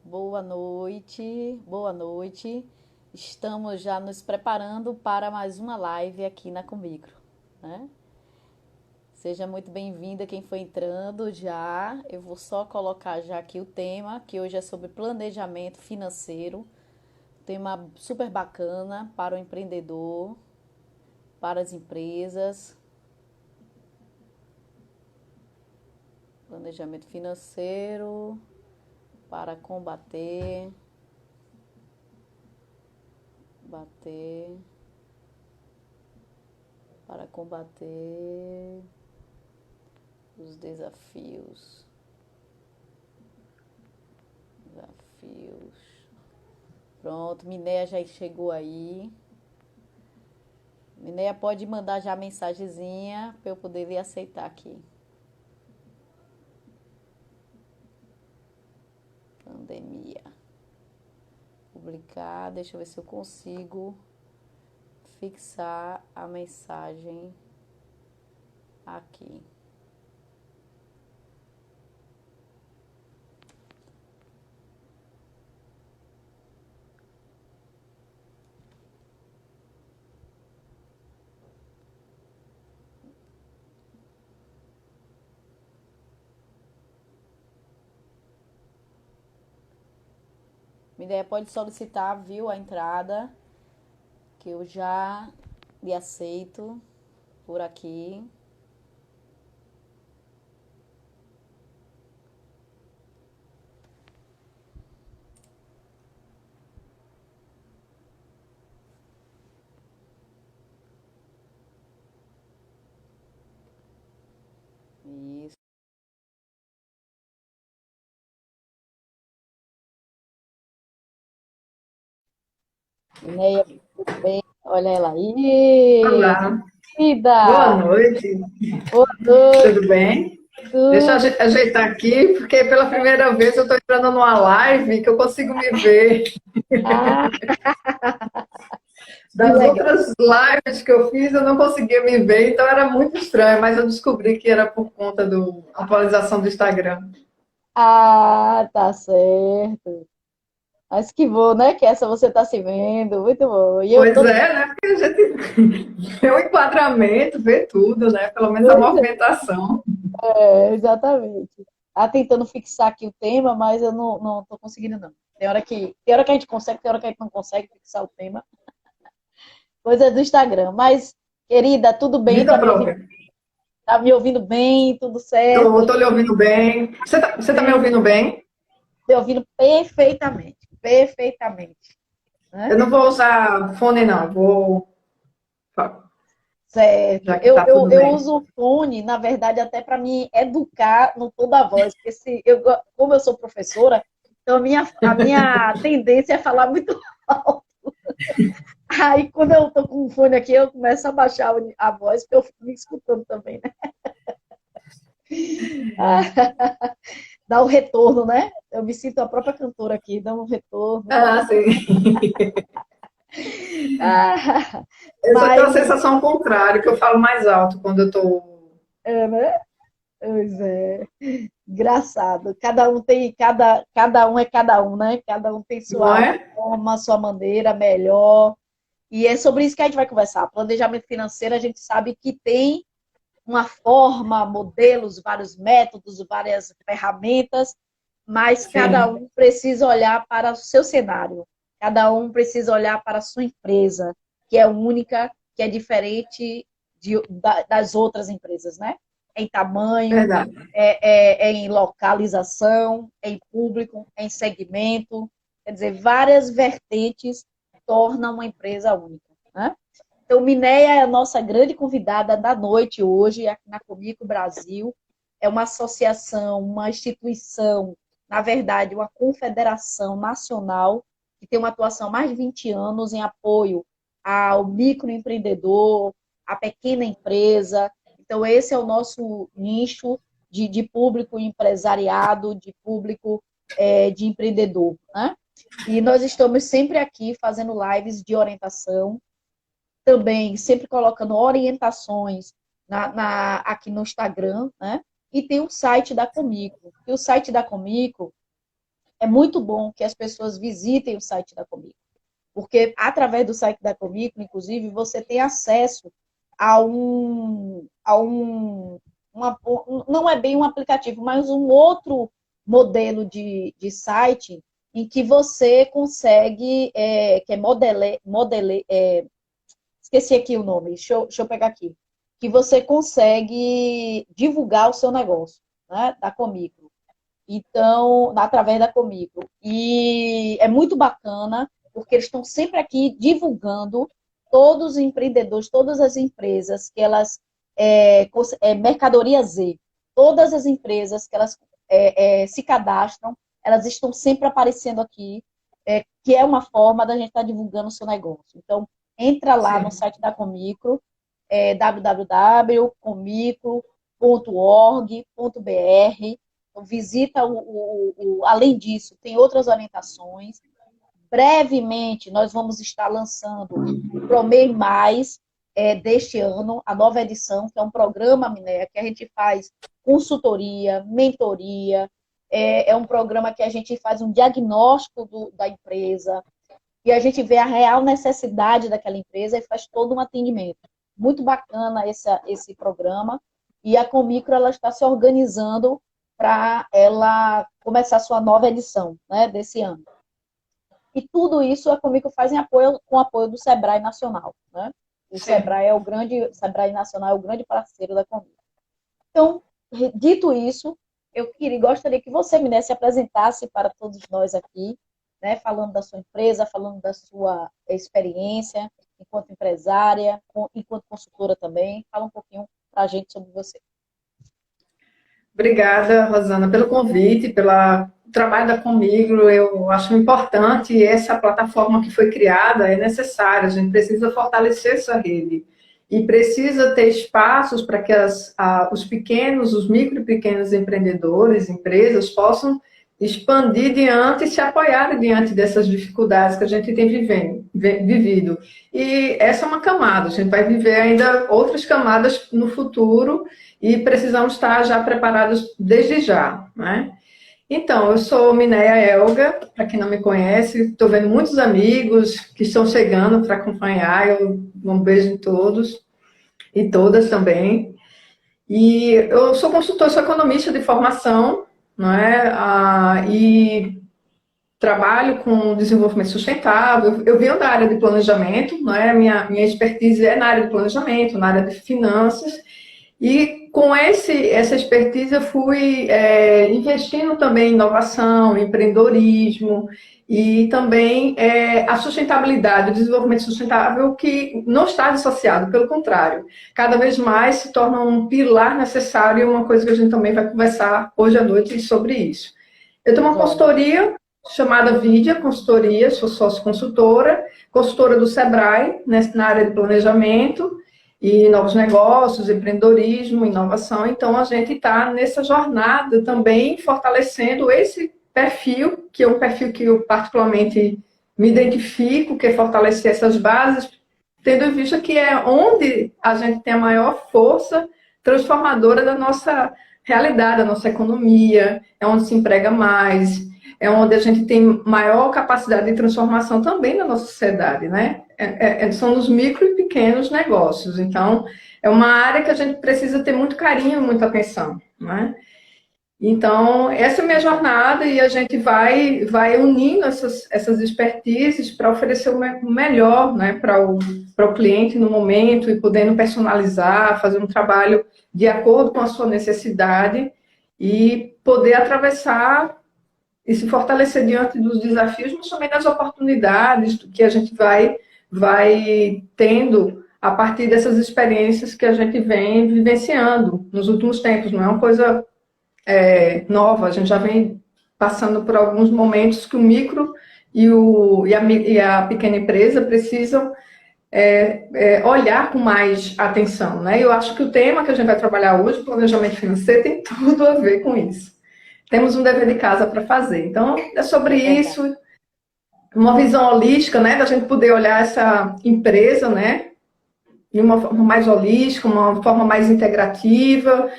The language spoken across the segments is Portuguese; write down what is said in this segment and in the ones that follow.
Boa noite, boa noite. Estamos já nos preparando para mais uma live aqui na Comicro, né? Seja muito bem-vinda quem foi entrando já. Eu vou só colocar já aqui o tema, que hoje é sobre planejamento financeiro. Tema super bacana para o empreendedor, para as empresas. Planejamento financeiro para bater, para combater os desafios. Desafios. Pronto, Minéia já chegou aí. Minéia pode mandar já a mensagenzinha para eu poder lhe aceitar aqui. Pandemia. Publicar, deixa eu ver se eu consigo fixar a mensagem aqui. Minéia pode solicitar, viu, a entrada, que eu já lhe aceito por aqui. Isso. Minéia, tudo bem? Olha ela aí. Olá, boa Vida! noite, Boa noite, tudo bem? Deixa eu tudo. ajeitar aqui, porque pela primeira vez eu estou entrando numa live que eu consigo me ver. Ah, que Das legal. outras lives que eu fiz, eu não conseguia me ver, então era muito estranho, mas eu descobri que era por conta da atualização do Instagram. Ah, tá certo. Mas que bom, né? Que essa você tá se vendo. Muito bom. E eu Pois tô. é, né? Porque a gente vê o enquadramento, vê tudo, né? Pelo menos a Pois movimentação. exatamente. Tá tentando fixar aqui o tema, mas eu não tô conseguindo, não. Tem hora que a gente consegue, tem hora que a gente não consegue fixar o tema. Coisa do Instagram. Mas, querida, tudo bem? Vida própria. Tá me ouvindo bem? Tudo certo? Estou lhe ouvindo bem. Você tá me ouvindo bem? Me ouvindo perfeitamente. Perfeitamente. Né? Eu não vou usar fone, não. Certo. Já que Eu, tá eu, tudo eu bem. uso o fone, na verdade, até para me educar no tom da voz, porque como eu sou professora, então a minha tendência é falar muito alto. Aí, quando eu tô com o fone aqui, eu começo a baixar a voz, porque eu fico me escutando também, né? Dá um retorno, né? Eu me sinto a própria cantora aqui, dá um retorno. Ah, sim. Eu só tenho a Mas, sensação contrária, que eu falo mais alto quando eu tô. né? Pois é. Engraçado. Cada um é cada um, né? Cada um tem Não sua é? forma, sua maneira melhor. E é sobre isso que a gente vai conversar. Planejamento financeiro, a gente sabe que tem uma forma, modelos, vários métodos, várias ferramentas, mas cada Sim, um precisa olhar para o seu cenário. Cada um precisa olhar para a sua empresa, que é única, que é diferente das outras empresas, né? Em tamanho, verdade. é em localização, é em público, é em segmento. Quer dizer, várias vertentes tornam uma empresa única. Né? Então, Minéia é a nossa grande convidada da noite hoje, aqui na Comico Brasil. É uma associação, uma instituição, na verdade, uma confederação nacional que tem uma atuação há mais de 20 anos em apoio ao microempreendedor, à pequena empresa. Então, esse é o nosso nicho de público empresariado, de público de empreendedor. Né? E nós estamos sempre aqui fazendo lives de orientação, também sempre colocando orientações aqui no Instagram, né? E tem o site da Comico. E o site da Comico é muito bom que as pessoas visitem o site da Comigo, porque através do site da Comigo, inclusive, você tem acesso não é bem um aplicativo, mas um outro modelo de site em que você consegue, que é esqueci aqui o nome, deixa eu pegar aqui, que você consegue divulgar o seu negócio, né, da Comicro. Então, através da Comicro. E é muito bacana, porque eles estão sempre aqui divulgando todos os empreendedores, todas as empresas que elas, Mercadoria Z, todas as empresas que elas se cadastram, elas estão sempre aparecendo aqui, que é uma forma da gente estar divulgando o seu negócio. Então, entra lá no site da Comicro, www.comicro.org.br. Então, visita além disso, tem outras orientações. Brevemente, nós vamos estar lançando o Promei Mais deste ano, a nova edição, que é um programa, Minéia, que a gente faz consultoria, mentoria, é um programa que a gente faz um diagnóstico da empresa, e a gente vê a real necessidade daquela empresa e faz todo um atendimento. Muito bacana esse programa, e a Comicro ela está se organizando para ela começar a sua nova edição, né, desse ano. E tudo isso a Comicro faz com apoio do Sebrae Nacional, né? O Sebrae Nacional é o grande parceiro da Comicro. Então, dito isso, eu gostaria que você, Miné, se apresentasse para todos nós aqui, né, falando da sua empresa, falando da sua experiência enquanto empresária, enquanto consultora também. Fala um pouquinho para a gente sobre você. Obrigada, Rosana, pelo convite, pelo trabalho da Comigro. Eu acho importante essa plataforma que foi criada, é necessária, a gente precisa fortalecer essa rede e precisa ter espaços para que os pequenos, os micro e pequenos empreendedores, empresas, possam expandir diante e se apoiar diante dessas dificuldades que a gente tem vivido. E essa é uma camada, a gente vai viver ainda outras camadas no futuro e precisamos estar já preparados desde já, né? Então, eu sou Minéia Elga, para quem não me conhece, estou vendo muitos amigos que estão chegando para acompanhar, um beijo em todos e todas também. E eu sou consultora, sou economista de formação, não é? E trabalho com desenvolvimento sustentável. Eu venho da área de planejamento, não é? Minha expertise é na área de planejamento, na área de finanças. E com essa expertise eu fui investindo também em inovação, empreendedorismo e também a sustentabilidade, o desenvolvimento sustentável, que não está dissociado, pelo contrário, cada vez mais se torna um pilar necessário, e uma coisa que a gente também vai conversar hoje à noite sobre isso. Eu tenho uma consultoria chamada Vidia Consultoria, sou sócio-consultora, consultora do Sebrae, na área de planejamento e novos negócios, empreendedorismo, inovação. Então, a gente está nessa jornada também fortalecendo esse perfil, que é um perfil que eu particularmente me identifico, que é fortalecer essas bases, tendo em vista que é onde a gente tem a maior força transformadora da nossa realidade, da nossa economia, é onde se emprega mais, é onde a gente tem maior capacidade de transformação também na nossa sociedade, né? São os micro e pequenos negócios. Então, é uma área que a gente precisa ter muito carinho, muita atenção, né? Então, essa é a minha jornada e a gente vai unindo essas expertises para oferecer o melhor, né, para o cliente no momento e podendo personalizar, fazer um trabalho de acordo com a sua necessidade e poder atravessar e se fortalecer diante dos desafios, mas também das oportunidades que a gente vai tendo a partir dessas experiências que a gente vem vivenciando nos últimos tempos. Não é uma coisa nova, a gente já vem passando por alguns momentos que o micro e a pequena empresa precisam olhar com mais atenção, né? Eu acho que o tema que a gente vai trabalhar hoje, planejamento financeiro, tem tudo a ver com isso. Temos um dever de casa para fazer. Então, é sobre isso, uma visão holística, né, da gente poder olhar essa empresa, né, de uma forma mais holística, uma forma mais integrativa,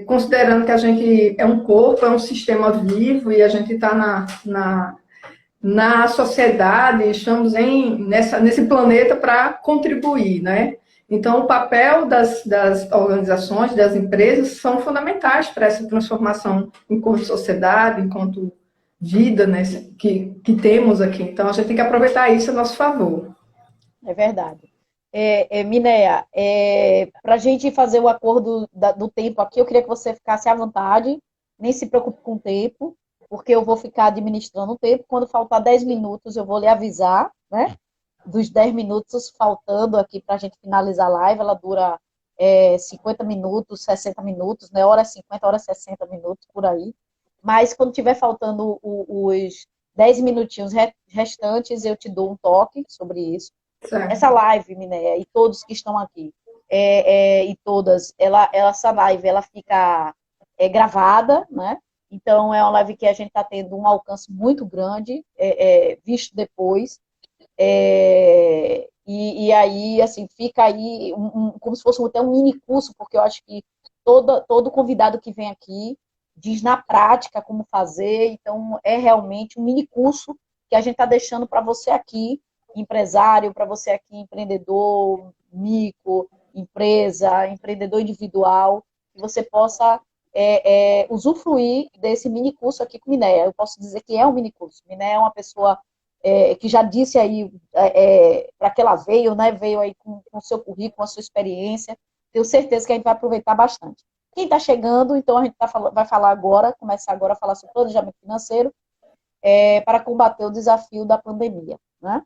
considerando que a gente é um corpo, é um sistema vivo e a gente está na sociedade, estamos nesse planeta para contribuir, né? Então, o papel das organizações, das empresas, são fundamentais para essa transformação enquanto sociedade, enquanto vida, né, que temos aqui. Então, a gente tem que aproveitar isso a nosso favor. É verdade. Mineia, para a gente fazer o acordo do tempo aqui, eu queria que você ficasse à vontade, nem se preocupe com o tempo, porque eu vou ficar administrando o tempo. Quando faltar 10 minutos, eu vou lhe avisar, né? Dos 10 minutos faltando aqui para a gente finalizar a live, ela dura 50 minutos, 60 minutos, né? Hora 50, hora 60 minutos, por aí. Mas quando tiver faltando os 10 minutinhos restantes, eu te dou um toque sobre isso. Certo. Essa live, Minéia, e todos que estão aqui, e todas, essa live, ela fica gravada, né? Então, é uma live que a gente está tendo um alcance muito grande, visto depois. E aí, assim, fica aí como se fosse até um mini curso, porque eu acho que todo convidado que vem aqui diz na prática como fazer, então é realmente um mini curso que a gente está deixando para você aqui, empresário, para você aqui, empreendedor, micro, empresa, empreendedor individual, que você possa usufruir desse mini curso aqui com Minéia. Eu posso dizer que é um mini curso. Minéia é uma pessoa que já disse aí para que ela veio, né? Veio aí com o seu currículo, com a sua experiência. Tenho certeza que a gente vai aproveitar bastante. Quem está chegando, então a gente vai falar agora, começar agora a falar sobre planejamento financeiro para combater o desafio da pandemia, né?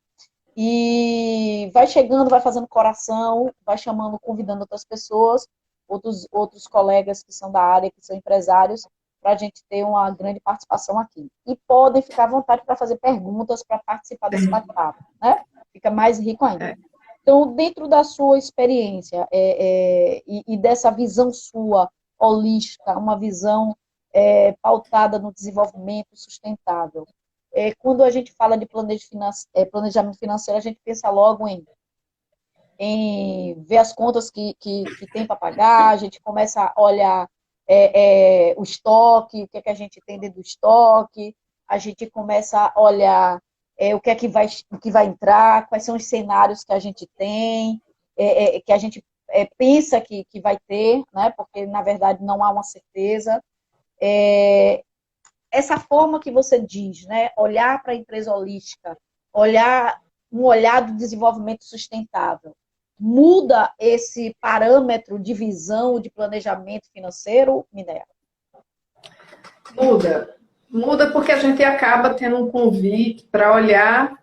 E vai chegando, vai fazendo coração, vai chamando, convidando outras pessoas, outros colegas que são da área, que são empresários, para a gente ter uma grande participação aqui. E podem ficar à vontade para fazer perguntas, para participar desse bate-papo, né? Fica mais rico ainda. Então, dentro da sua experiência e dessa visão sua, holística, uma visão pautada no desenvolvimento sustentável, quando a gente fala de planejamento financeiro, a gente pensa logo em ver as contas que tem para pagar, a gente começa a olhar o estoque, o que é que a gente tem dentro do estoque, a gente começa a olhar o que vai entrar, quais são os cenários que a gente tem, que a gente pensa que vai ter, né? Porque, na verdade, não há uma certeza. Essa forma que você diz, né? Olhar para a empresa holística, um olhar do desenvolvimento sustentável, muda esse parâmetro de visão de planejamento financeiro, Minéia? Muda porque a gente acaba tendo um convite para olhar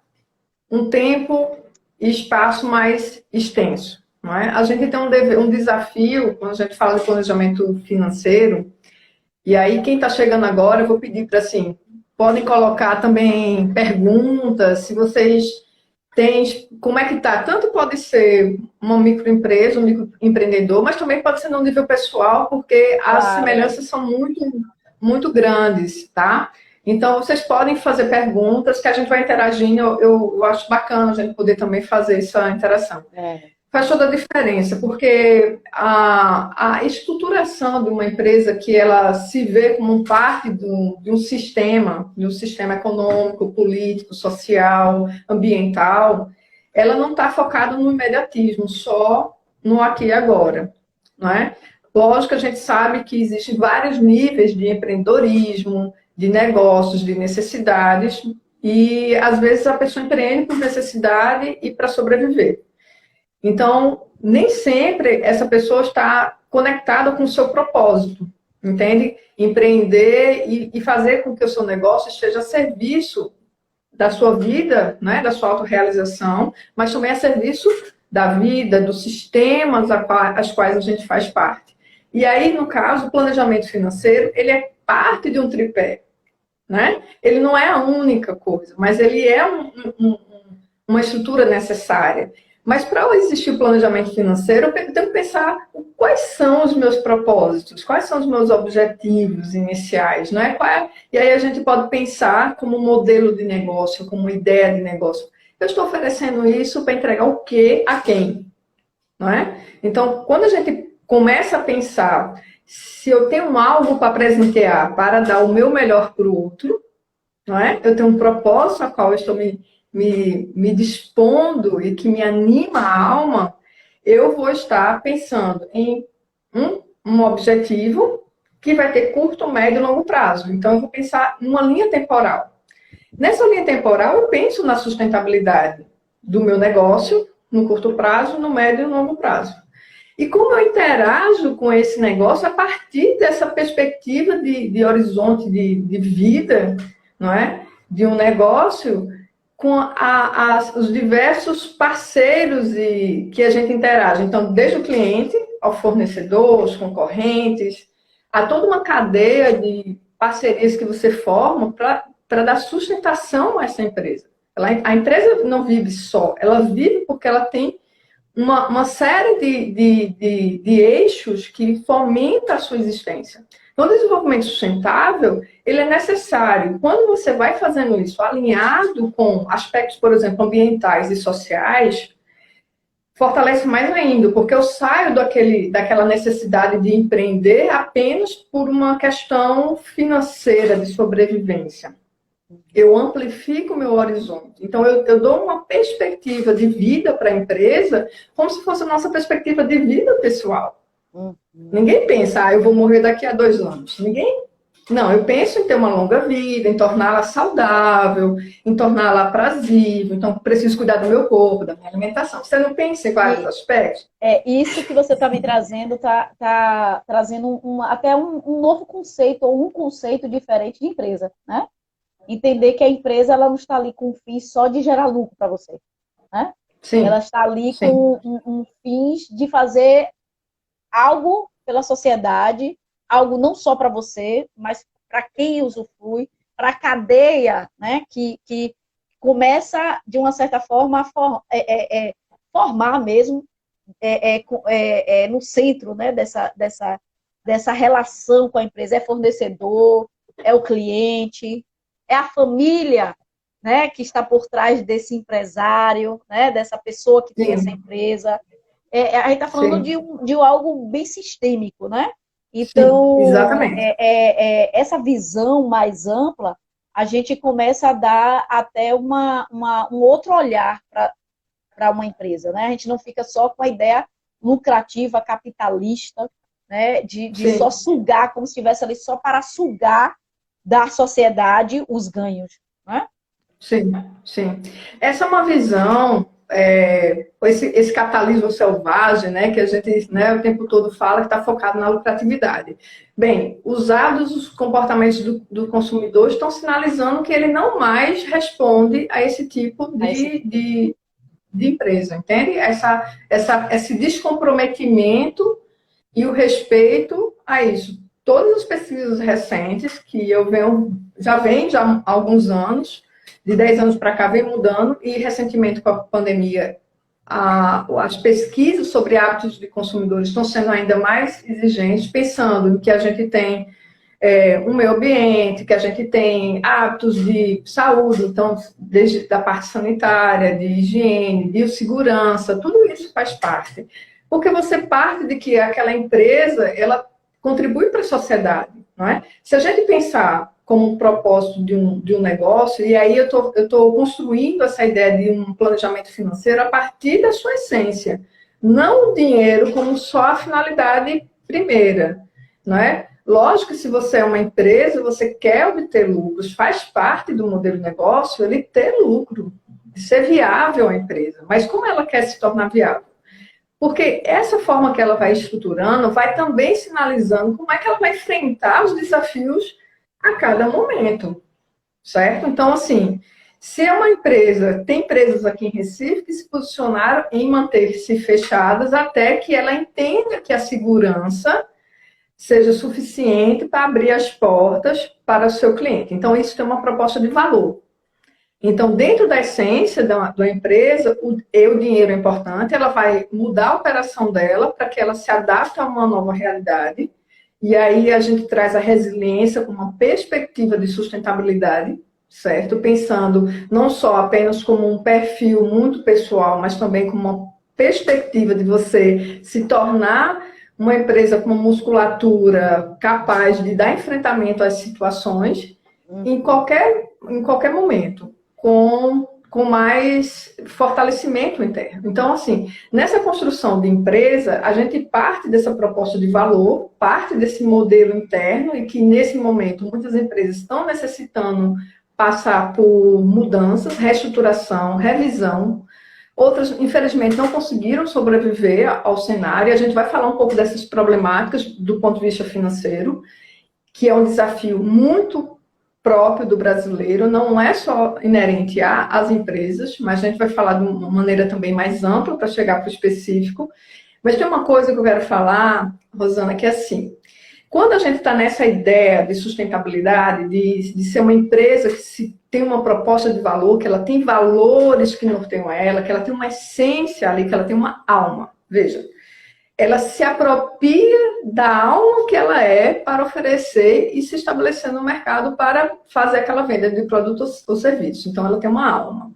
um tempo e espaço mais extenso. Não é? A gente tem um desafio, quando a gente fala de planejamento financeiro, e aí quem está chegando agora, eu vou pedir para, assim, podem colocar também perguntas, se vocês têm, como é que está? Tanto pode ser uma microempresa, um microempreendedor, mas também pode ser no nível pessoal, porque as semelhanças são muito, muito grandes, tá? Então, vocês podem fazer perguntas que a gente vai interagindo. Eu acho bacana a gente poder também fazer essa interação. Faz toda a diferença, porque a estruturação de uma empresa que ela se vê como parte de um sistema econômico, político, social, ambiental, ela não está focada no imediatismo, só no aqui e agora, não é? Lógico que a gente sabe que existem vários níveis de empreendedorismo, de negócios, de necessidades, e às vezes a pessoa empreende por necessidade e para sobreviver. Então, nem sempre essa pessoa está conectada com o seu propósito, entende? Empreender e fazer com que o seu negócio esteja a serviço da sua vida, né, da sua autorrealização, mas também a serviço da vida, dos sistemas às quais a gente faz parte. E aí, no caso, o planejamento financeiro, ele é parte de um tripé, né? Ele não é a única coisa, mas ele é uma estrutura necessária. Mas para existir o planejamento financeiro, eu tenho que pensar quais são os meus propósitos, quais são os meus objetivos iniciais, não é? E aí a gente pode pensar como modelo de negócio, como ideia de negócio. Eu estou oferecendo isso para entregar o quê a quem? Não é? Então, quando a gente começa a pensar se eu tenho algo para presentear, para dar o meu melhor para o outro, não é? Eu tenho um propósito a qual eu estou me dispondo e que me anima a alma, eu vou estar pensando em um objetivo que vai ter curto, médio e longo prazo. Então, eu vou pensar numa linha temporal. Nessa linha temporal, eu penso na sustentabilidade do meu negócio, no curto prazo, no médio e no longo prazo. E como eu interajo com esse negócio a partir dessa perspectiva de horizonte de vida, não é? De um negócio com os diversos parceiros que a gente interage. Então, desde o cliente ao fornecedor, os concorrentes, há toda uma cadeia de parcerias que você forma para dar sustentação a essa empresa. A empresa não vive só, ela vive porque ela tem uma série de eixos que fomentam a sua existência. Então, o desenvolvimento sustentável, ele é necessário. Quando você vai fazendo isso alinhado com aspectos, por exemplo, ambientais e sociais, fortalece mais ainda, porque eu saio daquela necessidade de empreender apenas por uma questão financeira de sobrevivência. Eu amplifico o meu horizonte. Então, eu dou uma perspectiva de vida para a empresa como se fosse a nossa perspectiva de vida pessoal. Ninguém pensa, eu vou morrer daqui a 2 anos. Ninguém. Não, eu penso em ter uma longa vida, em torná-la saudável, em torná-la aprazível. Então, preciso cuidar do meu corpo, da minha alimentação. Você não pensa em vários aspectos? Isso que você está me trazendo, está trazendo até um novo conceito, ou um conceito diferente de empresa, né? Entender que a empresa ela não está ali com um fim só de gerar lucro para você, né? Sim, ela está ali sim. com um fim de fazer algo pela sociedade, algo não só para você, mas para quem usufrui, para a cadeia, né? Que começa, de uma certa forma, a formar mesmo no centro, né? dessa relação com a empresa. É fornecedor, é o cliente, é a família, né, que está por trás desse empresário, né, dessa pessoa que tem essa empresa. A gente está falando de algo bem sistêmico, né? Então, sim, exatamente. Essa visão mais ampla, a gente começa a dar até um outro olhar para uma empresa, né? A gente não fica só com a ideia lucrativa, capitalista, né, de só sugar, como se estivesse ali só para sugar da sociedade os ganhos, né? Sim, sim. Essa é uma visão, esse capitalismo selvagem, né, que a gente, né, o tempo todo fala que está focado na lucratividade. Bem, os hábitos, os comportamentos do consumidor estão sinalizando que ele não mais responde a esse tipo de empresa, entende? Esse descomprometimento e o respeito a isso. Todas as pesquisas recentes que eu já há alguns anos, de 10 anos para cá, vem mudando, e recentemente com a pandemia, as pesquisas sobre hábitos de consumidores estão sendo ainda mais exigentes, pensando em que a gente tem um meio ambiente, que a gente tem hábitos de saúde, então, desde a parte sanitária, de higiene, biossegurança, tudo isso faz parte. Porque você parte de que aquela empresa, ela contribui para a sociedade, não é? Se a gente pensar como um propósito de um negócio, e aí eu estou construindo essa ideia de um planejamento financeiro a partir da sua essência, não o dinheiro como só a finalidade primeira, não é? Lógico que se você é uma empresa, você quer obter lucros, faz parte do modelo de negócio ele ter lucro, ser viável a empresa, mas como ela quer se tornar viável? Porque essa forma que ela vai estruturando vai também sinalizando como é que ela vai enfrentar os desafios a cada momento, certo? Então, assim, se é uma empresa, tem empresas aqui em Recife que se posicionaram em manter-se fechadas até que ela entenda que a segurança seja suficiente para abrir as portas para o seu cliente. Então, isso tem uma proposta de valor. Então, dentro da essência da empresa, o dinheiro é importante, ela vai mudar a operação dela para que ela se adapte a uma nova realidade. E aí a gente traz a resiliência com uma perspectiva de sustentabilidade, certo? Pensando não só apenas como um perfil muito pessoal, mas também como uma perspectiva de você se tornar uma empresa com musculatura capaz de dar enfrentamento às situações em qualquer momento, com mais fortalecimento interno. Então, assim, nessa construção de empresa, a gente parte dessa proposta de valor, parte desse modelo interno, e que nesse momento muitas empresas estão necessitando passar por mudanças, reestruturação, revisão. Outras, infelizmente, não conseguiram sobreviver ao cenário. A gente vai falar um pouco dessas problemáticas do ponto de vista financeiro, que é um desafio muito próprio do brasileiro, não é só inerente às empresas, mas a gente vai falar de uma maneira também mais ampla para chegar para o específico. Mas tem uma coisa que eu quero falar, Rosana, que é assim, quando a gente está nessa ideia de sustentabilidade, de ser uma empresa que tem uma proposta de valor, que ela tem valores que norteiam ela, que ela tem uma essência ali, que ela tem uma alma. Veja, ela se apropria da alma que ela é para oferecer e se estabelecer no mercado para fazer aquela venda de produtos ou serviços. Então, ela tem uma alma.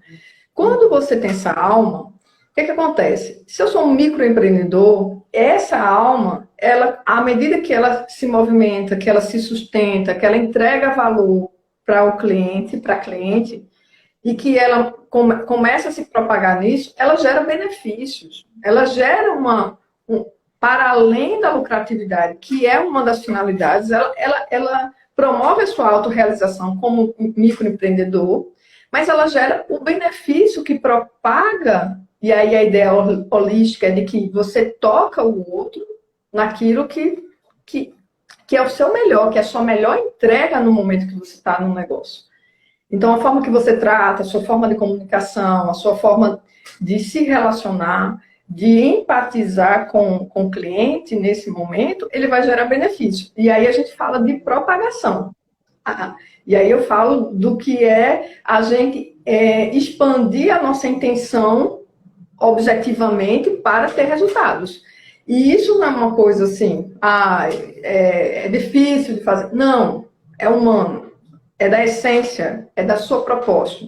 Quando você tem essa alma, o que acontece? Se eu sou um microempreendedor, essa alma, à medida que ela se movimenta, que ela se sustenta, que ela entrega valor para o cliente, para a cliente, e que ela começa a se propagar nisso, ela gera benefícios. Ela gera para além da lucratividade, que é uma das finalidades, ela promove a sua autorrealização como microempreendedor, mas ela gera o benefício que propaga, e aí a ideia holística é de que você toca o outro naquilo que é o seu melhor, que é a sua melhor entrega no momento que você está no negócio. Então, a forma que você trata, a sua forma de comunicação, a sua forma de se relacionar, de empatizar com o cliente nesse momento, ele vai gerar benefício. E aí a gente fala de propagação. E aí eu falo do que é a gente expandir a nossa intenção objetivamente para ter resultados. E isso não é uma coisa assim, é difícil de fazer. Não, é humano, é da essência, é da sua proposta.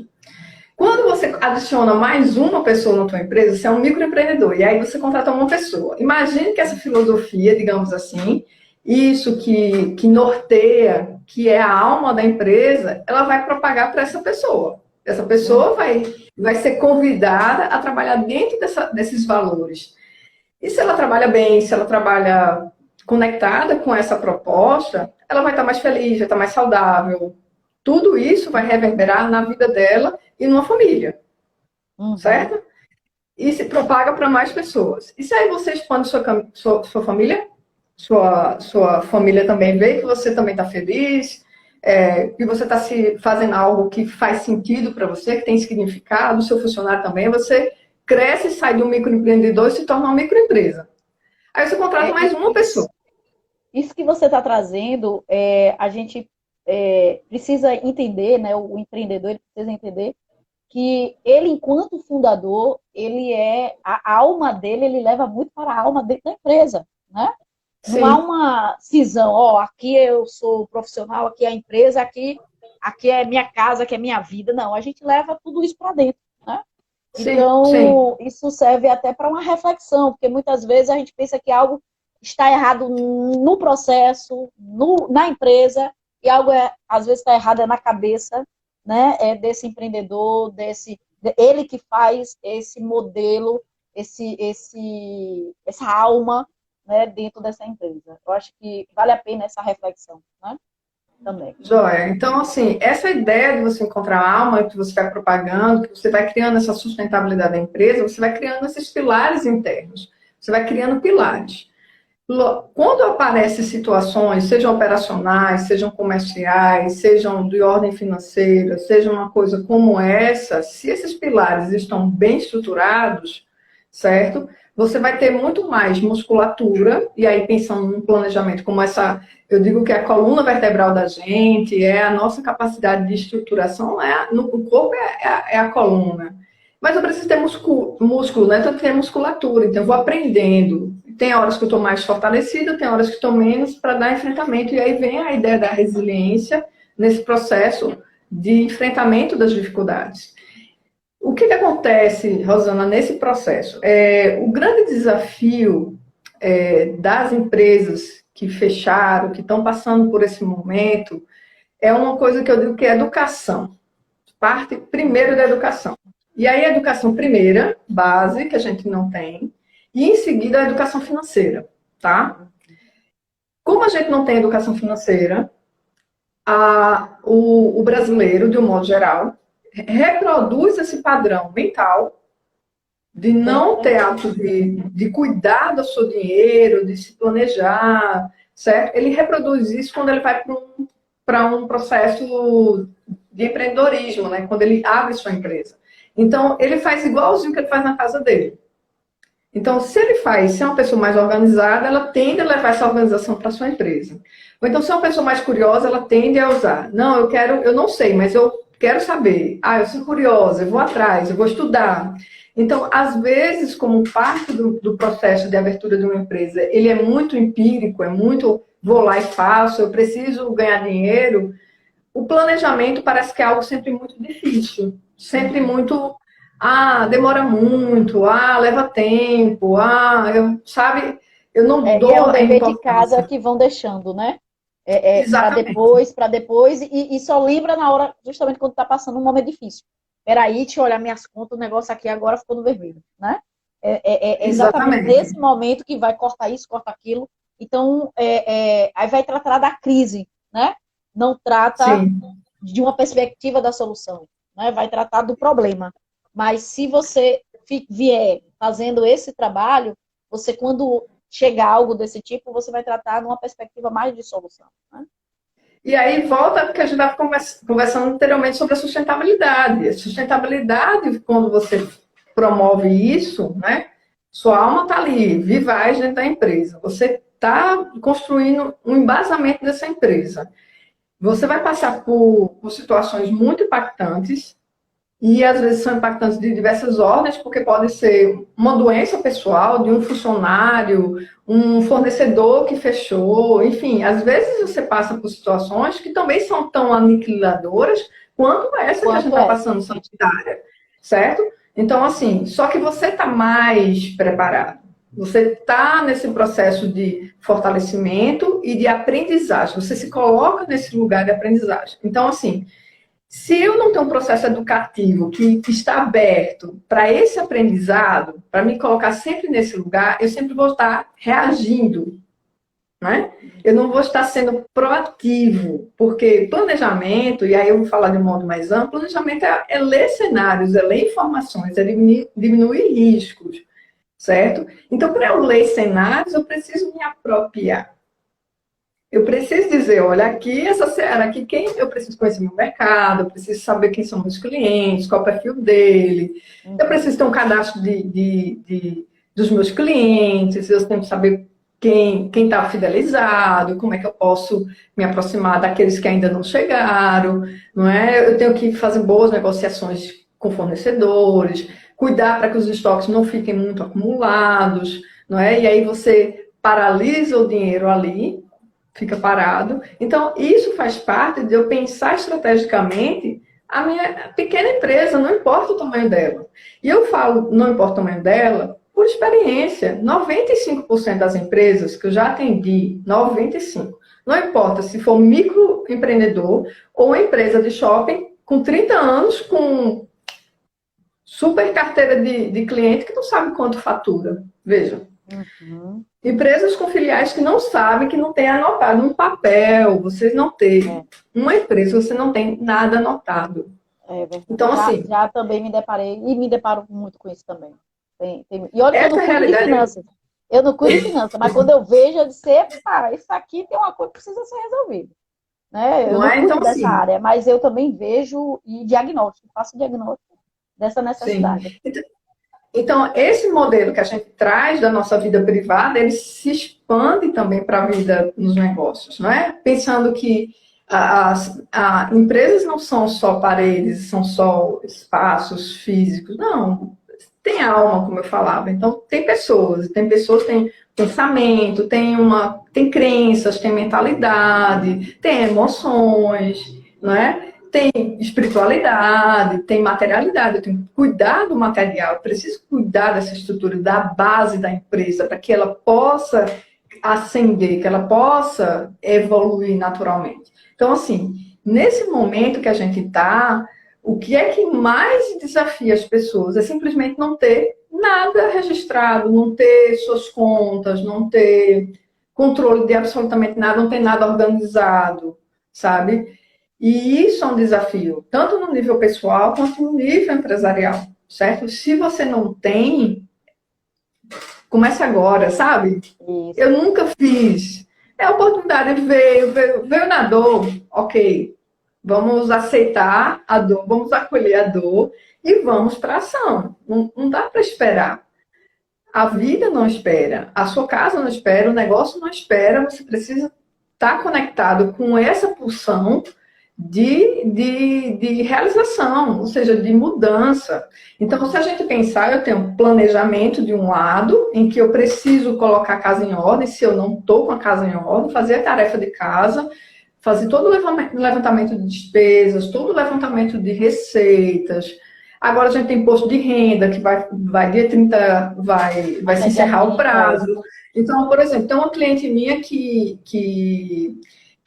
Quando você adiciona mais uma pessoa na tua empresa, você é um microempreendedor, e aí você contrata uma pessoa. Imagine que essa filosofia, digamos assim, isso que norteia, que é a alma da empresa, ela vai propagar para essa pessoa. Essa pessoa vai ser convidada a trabalhar dentro desses valores. E se ela trabalha bem, se ela trabalha conectada com essa proposta, ela vai estar mais feliz, vai estar mais saudável. Tudo isso vai reverberar na vida dela e numa família, certo? E se propaga para mais pessoas. E se aí você expande sua família, sua família também vê que você também está feliz, que você está fazendo algo que faz sentido para você, que tem significado, o seu funcionário também, você cresce, sai de um microempreendedor e se torna uma microempresa. Aí você contrata mais uma pessoa. Isso que você está trazendo, a gente precisa entender, né? O empreendedor ele precisa entender que ele, enquanto fundador, a alma dele, ele leva muito para a alma dentro da empresa, né? Sim. Não há uma cisão, aqui eu sou profissional, aqui é a empresa, aqui é minha casa, aqui é minha vida. Não, a gente leva tudo isso para dentro, né? Sim, então, sim. Isso serve até para uma reflexão, porque muitas vezes a gente pensa que algo está errado no processo, na empresa, e algo às vezes está errado na cabeça, né, desse empreendedor, ele que faz esse modelo, essa alma, né, dentro dessa empresa. Eu acho que vale a pena essa reflexão, né, também. Joia. Então, assim, essa ideia de você encontrar a alma, que você vai propagando, que você vai criando essa sustentabilidade da empresa, você vai criando esses pilares internos, você vai criando pilares. Quando aparecem situações, sejam operacionais, sejam comerciais, sejam de ordem financeira, seja uma coisa como essa, se esses pilares estão bem estruturados, certo? Você vai ter muito mais musculatura, e aí pensando num planejamento como essa, eu digo que é a coluna vertebral da gente, é a nossa capacidade de estruturação, o corpo é a coluna. Mas eu preciso ter músculo, né? Então, eu tenho musculatura, então eu vou aprendendo. Tem horas que eu estou mais fortalecida, tem horas que estou menos para dar enfrentamento. E aí vem a ideia da resiliência nesse processo de enfrentamento das dificuldades. O que acontece, Rosana, nesse processo? O grande desafio das empresas que fecharam, que estão passando por esse momento, é uma coisa que eu digo que é educação. Parte primeiro da educação. E aí a educação primeira, base, que a gente não tem, e em seguida a educação financeira, tá? Como a gente não tem educação financeira, o brasileiro, de um modo geral, reproduz esse padrão mental de não ter hábito de cuidar do seu dinheiro, de se planejar, certo? Ele reproduz isso quando ele vai para um processo de empreendedorismo, né? Quando ele abre sua empresa. Então, ele faz igualzinho que ele faz na casa dele. Então, se é uma pessoa mais organizada, ela tende a levar essa organização para sua empresa. Ou então, se é uma pessoa mais curiosa, ela tende a usar. Não, eu não sei, mas eu quero saber. Eu sou curiosa, eu vou atrás, eu vou estudar. Então, às vezes, como parte do processo de abertura de uma empresa, ele é muito empírico, é muito, vou lá e faço, eu preciso ganhar dinheiro, o planejamento parece que é algo sempre muito difícil, sempre muito, demora muito, leva tempo, eu não dou o a dever de casa importância. que vão deixando, né? Exatamente. Para depois, e só lembra na hora, justamente quando está passando um momento difícil. Peraí, deixa eu olhar minhas contas, o negócio aqui agora ficou no vermelho, né? É exatamente Exatamente. nesse momento que vai cortar isso, cortar aquilo. Então, aí vai tratar da crise, né? Não trata Sim. de uma perspectiva da solução, né? Vai tratar do problema. Mas se você vier fazendo esse trabalho, você, quando chegar algo desse tipo, você vai tratar numa perspectiva mais de solução, né? E aí volta porque a gente estava conversando anteriormente sobre a sustentabilidade. A sustentabilidade, quando você promove isso, né? Sua alma está ali, vivaz dentro da empresa. Você está construindo um embasamento dessa empresa. Você vai passar por situações muito impactantes, e às vezes são impactantes de diversas ordens, porque pode ser uma doença pessoal de um funcionário, um fornecedor que fechou, enfim, às vezes você passa por situações que também são tão aniquiladoras quanto essa que a gente está passando sanitária, certo? Então, assim, só que você está mais preparado. Você está nesse processo de fortalecimento e de aprendizagem. Você se coloca nesse lugar de aprendizagem. Então, assim, se eu não tenho um processo educativo que está aberto para esse aprendizado, para me colocar sempre nesse lugar, eu sempre vou estar reagindo, né? Eu não vou estar sendo proativo, porque planejamento, e aí eu vou falar de um modo mais amplo, planejamento é ler cenários, é ler informações, é diminuir riscos, certo? Então, para eu ler cenários, eu preciso me apropriar. Eu preciso dizer, olha, aqui, essa seara aqui, eu preciso conhecer meu mercado, eu preciso saber quem são meus clientes, qual é o perfil dele, eu preciso ter um cadastro dos meus clientes, eu tenho que saber quem está fidelizado, como é que eu posso me aproximar daqueles que ainda não chegaram, não é? Eu tenho que fazer boas negociações com fornecedores, cuidar para que os estoques não fiquem muito acumulados, não é? E aí você paralisa o dinheiro ali, fica parado. Então, isso faz parte de eu pensar estrategicamente a minha pequena empresa, não importa o tamanho dela. E eu falo, não importa o tamanho dela, por experiência. 95% das empresas que eu já atendi, 95%, não importa se for microempreendedor ou empresa de shopping com 30 anos, com super carteira de cliente que não sabe quanto fatura. Veja. Uhum. Empresas com filiais que não sabem, que não tem anotado um papel, vocês não têm. Uma empresa, você não tem nada anotado. Então, assim. Já também me deparei, e me deparo muito com isso também. E olha que eu não cuido de finanças. Eu não cuido de finanças, mas quando eu vejo, eu disse, isso aqui tem uma coisa que precisa ser resolvida. Né? Eu não cuido então, dessa área, mas eu também vejo e faço diagnóstico dessa necessidade. Sim. Então, esse modelo que a gente traz da nossa vida privada, ele se expande também para a vida nos negócios, não é? Pensando que as empresas não são só paredes, são só espaços físicos, não. Tem alma, como eu falava. Então, tem pessoas têm pensamento, tem crenças, tem mentalidade, tem emoções, não é? tem espiritualidade, tem materialidade, eu tenho que cuidar do material, eu preciso cuidar dessa estrutura, da base da empresa, para que ela possa ascender, que ela possa evoluir naturalmente. Então, assim, nesse momento que a gente está, o que é que mais desafia as pessoas é simplesmente não ter nada registrado, não ter suas contas, não ter controle de absolutamente nada, não ter nada organizado, sabe? E isso é um desafio, tanto no nível pessoal quanto no nível empresarial, certo? Se você não tem, comece agora, sabe? Isso. Eu nunca fiz. A oportunidade veio na dor, ok. Vamos aceitar a dor, vamos acolher a dor e vamos para a ação. Não dá para esperar. A vida não espera, a sua casa não espera, o negócio não espera, você precisa estar conectado com essa pulsão de realização, ou seja, de mudança. Então, se a gente pensar, eu tenho um planejamento de um lado, em que eu preciso colocar a casa em ordem, se eu não estou com a casa em ordem, fazer a tarefa de casa, fazer todo o levantamento de despesas, todo o levantamento de receitas. Agora a gente tem imposto de renda, que vai dia 30, vai se encerrar o prazo. Então, por exemplo, tem uma cliente minha que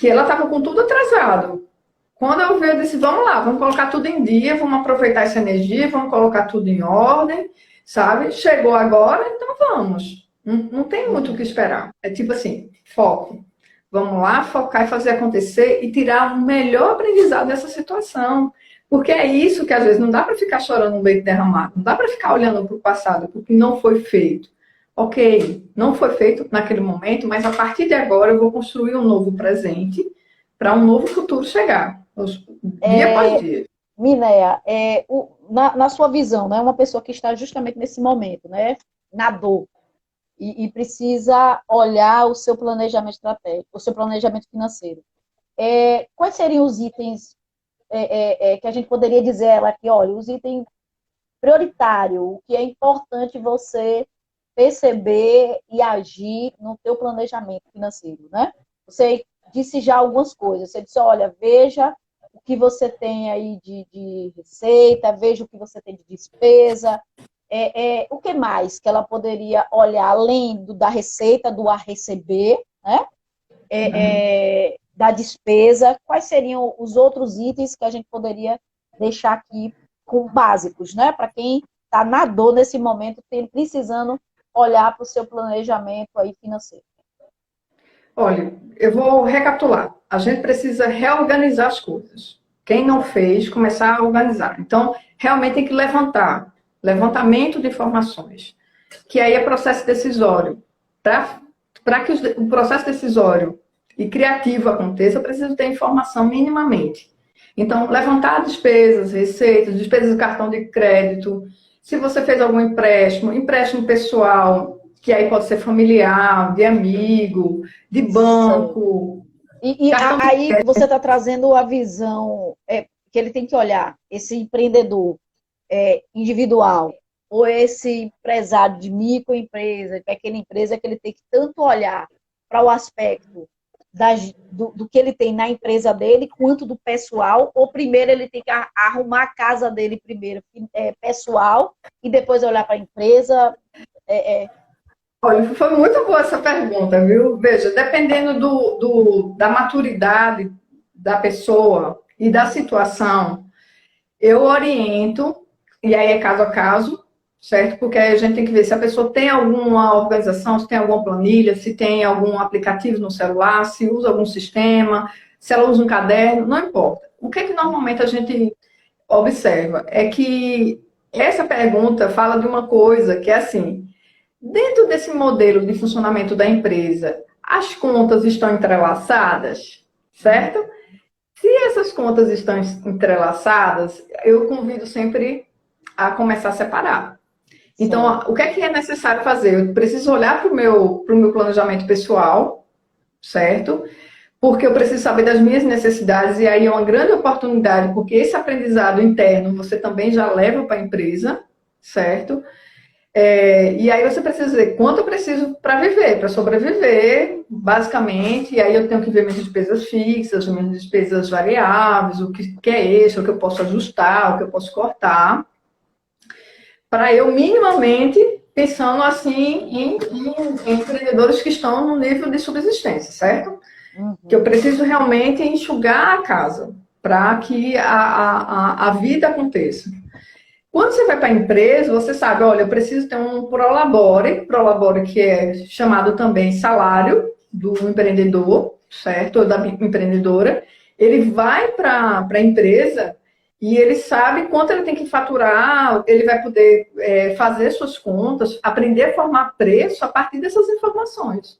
ela estava com tudo atrasado. Quando eu vi, eu disse, vamos lá, vamos colocar tudo em dia, vamos aproveitar essa energia, vamos colocar tudo em ordem, sabe? Chegou agora, então vamos. Não tem muito o que esperar. É tipo assim, foco. Vamos lá, focar e fazer acontecer e tirar o melhor aprendizado dessa situação. Porque é isso que, às vezes, não dá para ficar chorando no leite derramado, não dá para ficar olhando para o passado, porque não foi feito. Ok, não foi feito naquele momento, mas a partir de agora eu vou construir um novo presente para um novo futuro chegar. Dia após dia. Minéia, na sua visão, né, uma pessoa que está justamente nesse momento, né, na dor, e precisa olhar o seu planejamento estratégico, o seu planejamento financeiro. Quais seriam os itens que a gente poderia dizer a ela que, olha, os itens prioritários, o que é importante você perceber e agir no teu planejamento financeiro, né? Você disse já algumas coisas, você disse, olha, veja o que você tem aí de receita, veja o que você tem de despesa, o que mais que ela poderia olhar, além da receita, do a receber, né? Da despesa, quais seriam os outros itens que a gente poderia deixar aqui com básicos, né? Para quem está na dor nesse momento, precisando olhar para o seu planejamento aí financeiro. Olha, eu vou recapitular. A gente precisa reorganizar as coisas. Quem não fez, começar a organizar. Então, realmente tem que levantamento de informações, que aí é processo decisório. Para que o processo decisório e criativo aconteça, eu preciso ter informação minimamente. Então, levantar despesas, receitas, despesas de cartão de crédito, se você fez algum empréstimo pessoal, que aí pode ser familiar, de amigo, de banco. E aí você está trazendo a visão que ele tem que olhar, esse empreendedor individual, ou esse empresário de microempresa, de pequena empresa, que ele tem que tanto olhar para o aspecto do que ele tem na empresa dele, quanto do pessoal, ou primeiro ele tem que arrumar a casa dele primeiro, pessoal, e depois olhar para a empresa. Olha, foi muito boa essa pergunta, viu? Veja, dependendo da maturidade da pessoa e da situação, eu oriento, e aí é caso a caso, certo? Porque aí a gente tem que ver se a pessoa tem alguma organização, se tem alguma planilha, se tem algum aplicativo no celular, se usa algum sistema, se ela usa um caderno, não importa. O que é que normalmente a gente observa? É que essa pergunta fala de uma coisa que é assim, dentro desse modelo de funcionamento da empresa, as contas estão entrelaçadas, certo? Se essas contas estão entrelaçadas, eu convido sempre a começar a separar. Então, o que é necessário fazer? Eu preciso olhar para o meu planejamento pessoal, certo? Porque eu preciso saber das minhas necessidades, e aí é uma grande oportunidade, porque esse aprendizado interno você também já leva para a empresa, certo? E aí você precisa dizer quanto eu preciso para viver, para sobreviver, basicamente. E aí eu tenho que ver minhas despesas fixas, minhas despesas variáveis, o que é extra, o que eu posso ajustar, o que eu posso cortar, para eu minimamente pensando assim em empreendedores que estão no nível de subsistência, certo? Que eu preciso realmente enxugar a casa para que a vida aconteça. Quando você vai para a empresa, você sabe, olha, eu preciso ter um prolabore que é chamado também salário do empreendedor, certo? Ou da empreendedora. Ele vai para a empresa e ele sabe quanto ele tem que faturar, ele vai poder fazer suas contas, aprender a formar preço a partir dessas informações.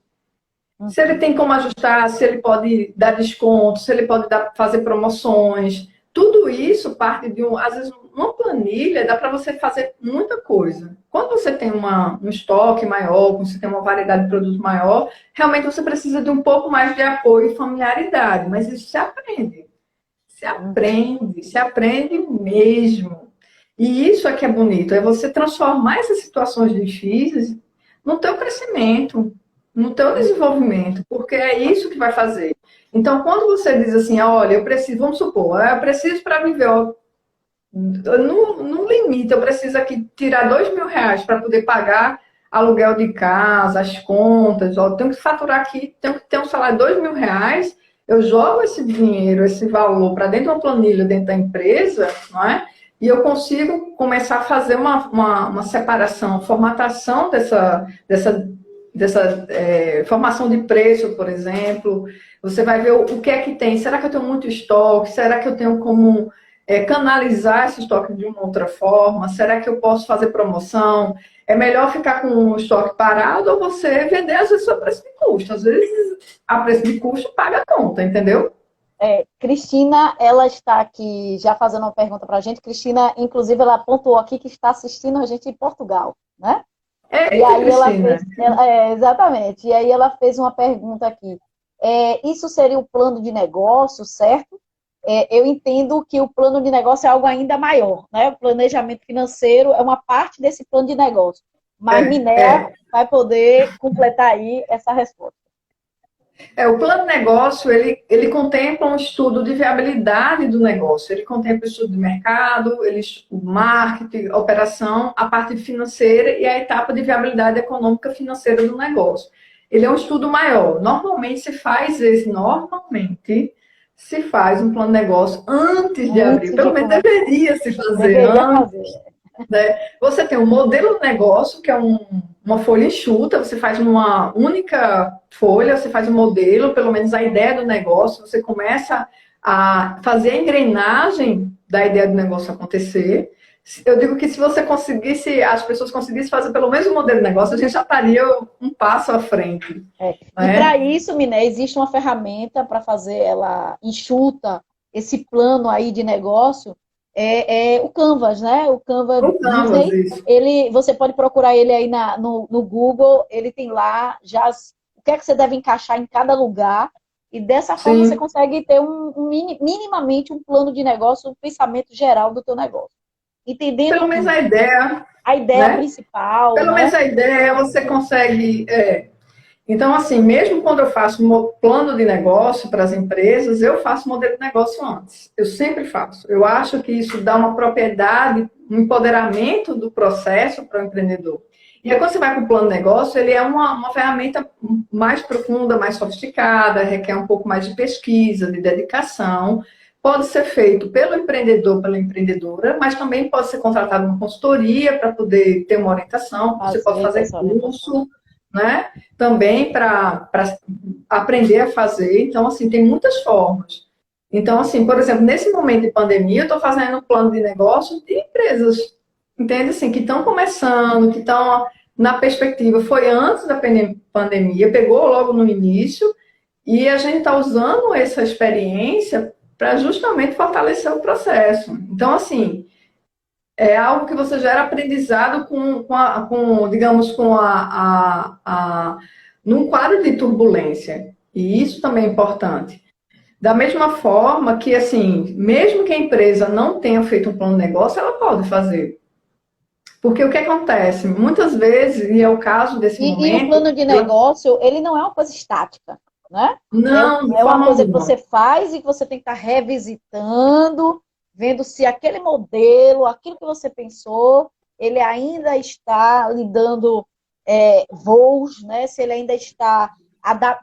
Se ele tem como ajustar, se ele pode dar desconto, se ele pode fazer promoções, tudo isso parte de às vezes, uma planilha dá para você fazer muita coisa. Quando você tem um estoque maior, quando você tem uma variedade de produtos maior, realmente você precisa de um pouco mais de apoio e familiaridade, mas isso se aprende. Se aprende mesmo. E isso é que é bonito, é você transformar essas situações difíceis no teu crescimento, no teu desenvolvimento, porque é isso que vai fazer. Então, quando você diz assim, olha, eu preciso, vamos supor, eu preciso para viver, ó, no limite, eu preciso aqui tirar R$ 2.000 para poder pagar aluguel de casa, as contas, ó, tenho que faturar aqui, tenho que ter um salário de R$ 2.000, eu jogo esse dinheiro, esse valor para dentro de uma planilha, dentro da empresa, não é? E eu consigo começar a fazer uma separação, formatação dessa formação de preço, por exemplo. Você vai ver o que é que tem. Será que eu tenho muito estoque? Será que eu tenho como canalizar esse estoque de uma outra forma? Será que eu posso fazer promoção? É melhor ficar com o estoque parado ou você vender, às vezes, a preço de custo? Às vezes, a preço de custo paga a conta, entendeu? Cristina, ela está aqui já fazendo uma pergunta para a gente. Cristina, inclusive, ela pontuou aqui que está assistindo a gente em Portugal, né? E aí ela fez, exatamente. E aí ela fez uma pergunta aqui. Isso seria o plano de negócio, certo? Eu entendo que o plano de negócio é algo ainda maior, né? O planejamento financeiro é uma parte desse plano de negócio. Mas Minéia vai poder completar aí essa resposta. O plano de negócio, ele contempla um estudo de viabilidade do negócio, ele contempla o estudo de mercado, o marketing, a operação, a parte financeira e a etapa de viabilidade econômica financeira do negócio. Ele é um estudo maior. Normalmente se faz um plano de negócio antes de abrir, pelo menos deveria se fazer antes. Né? Você tem um modelo de negócio, que é uma folha enxuta, você faz numa única folha, você faz um modelo, pelo menos a ideia do negócio, você começa a fazer a engrenagem da ideia do negócio acontecer. Eu digo que se você conseguisse, as pessoas conseguissem fazer pelo menos um modelo de negócio, a gente já estaria um passo à frente. E para isso, Miné, existe uma ferramenta para fazer ela enxuta, esse plano aí de negócio, o Canvas, né? O Canvas Disney, você pode procurar ele aí no Google, ele tem lá já o que é que você deve encaixar em cada lugar, e dessa forma você consegue ter minimamente um plano de negócio, um pensamento geral do teu negócio. Entendendo pelo menos a ideia. A ideia né? principal. Pelo menos a ideia você consegue. Então, assim, mesmo quando eu faço um plano de negócio para as empresas, eu faço modelo de negócio antes. Eu sempre faço. Eu acho que isso dá uma propriedade, um empoderamento do processo para o empreendedor. E aí, quando você vai para o plano de negócio, ele é uma ferramenta mais profunda, mais sofisticada, requer um pouco mais de pesquisa, de dedicação. Pode ser feito pelo empreendedor, pela empreendedora, mas também pode ser contratado uma consultoria para poder ter uma orientação. Você pode fazer curso, né? Também para aprender a fazer. Então, assim, tem muitas formas. Então, assim, por exemplo, nesse momento de pandemia, eu estou fazendo um plano de negócio de empresas, entende? Assim, que estão começando, que estão na perspectiva. Foi antes da pandemia, pegou logo no início, e a gente está usando essa experiência para justamente fortalecer o processo. Então, assim, é algo que você gera aprendizado num quadro de turbulência. E isso também é importante. Da mesma forma que, assim, mesmo que a empresa não tenha feito um plano de negócio, ela pode fazer. Porque o que acontece? Muitas vezes, e é o caso desse E o momento, plano de negócio, ele não é uma coisa estática, né? não, de É uma forma coisa que alguma. você faz e que você tem que estar revisitando, vendo se aquele modelo, aquilo que você pensou, ele ainda está lhe dando voos, né? Se ele ainda está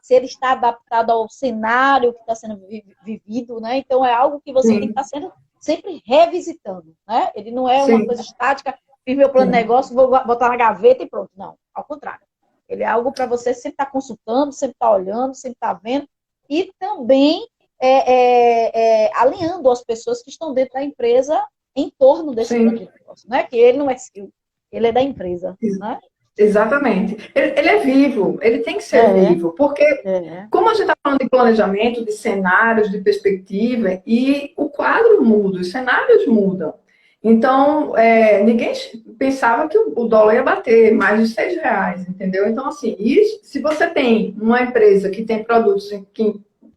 se ele está adaptado ao cenário que está sendo vivido, né? Então é algo que você tem que Sim, estar sendo sempre revisitando, né? Ele não é uma sim, coisa estática, fiz meu plano de sim, negócio, vou botar na gaveta e pronto. Não, ao contrário. Ele é algo para você sempre estar consultando, sempre estar olhando, sempre estar vendo e também alinhando as pessoas que estão dentro da empresa em torno desse plano sim. de negócio, né? Que ele não é seu, ele é da empresa, né? Exatamente. Ele é vivo, ele tem que ser É, vivo, porque é. como a gente está falando de planejamento, de cenários, de perspectiva, e o quadro muda, os cenários mudam. Então, ninguém pensava que o dólar ia bater mais de R$ 6, entendeu? Então, assim, isso, se você tem uma empresa que tem produtos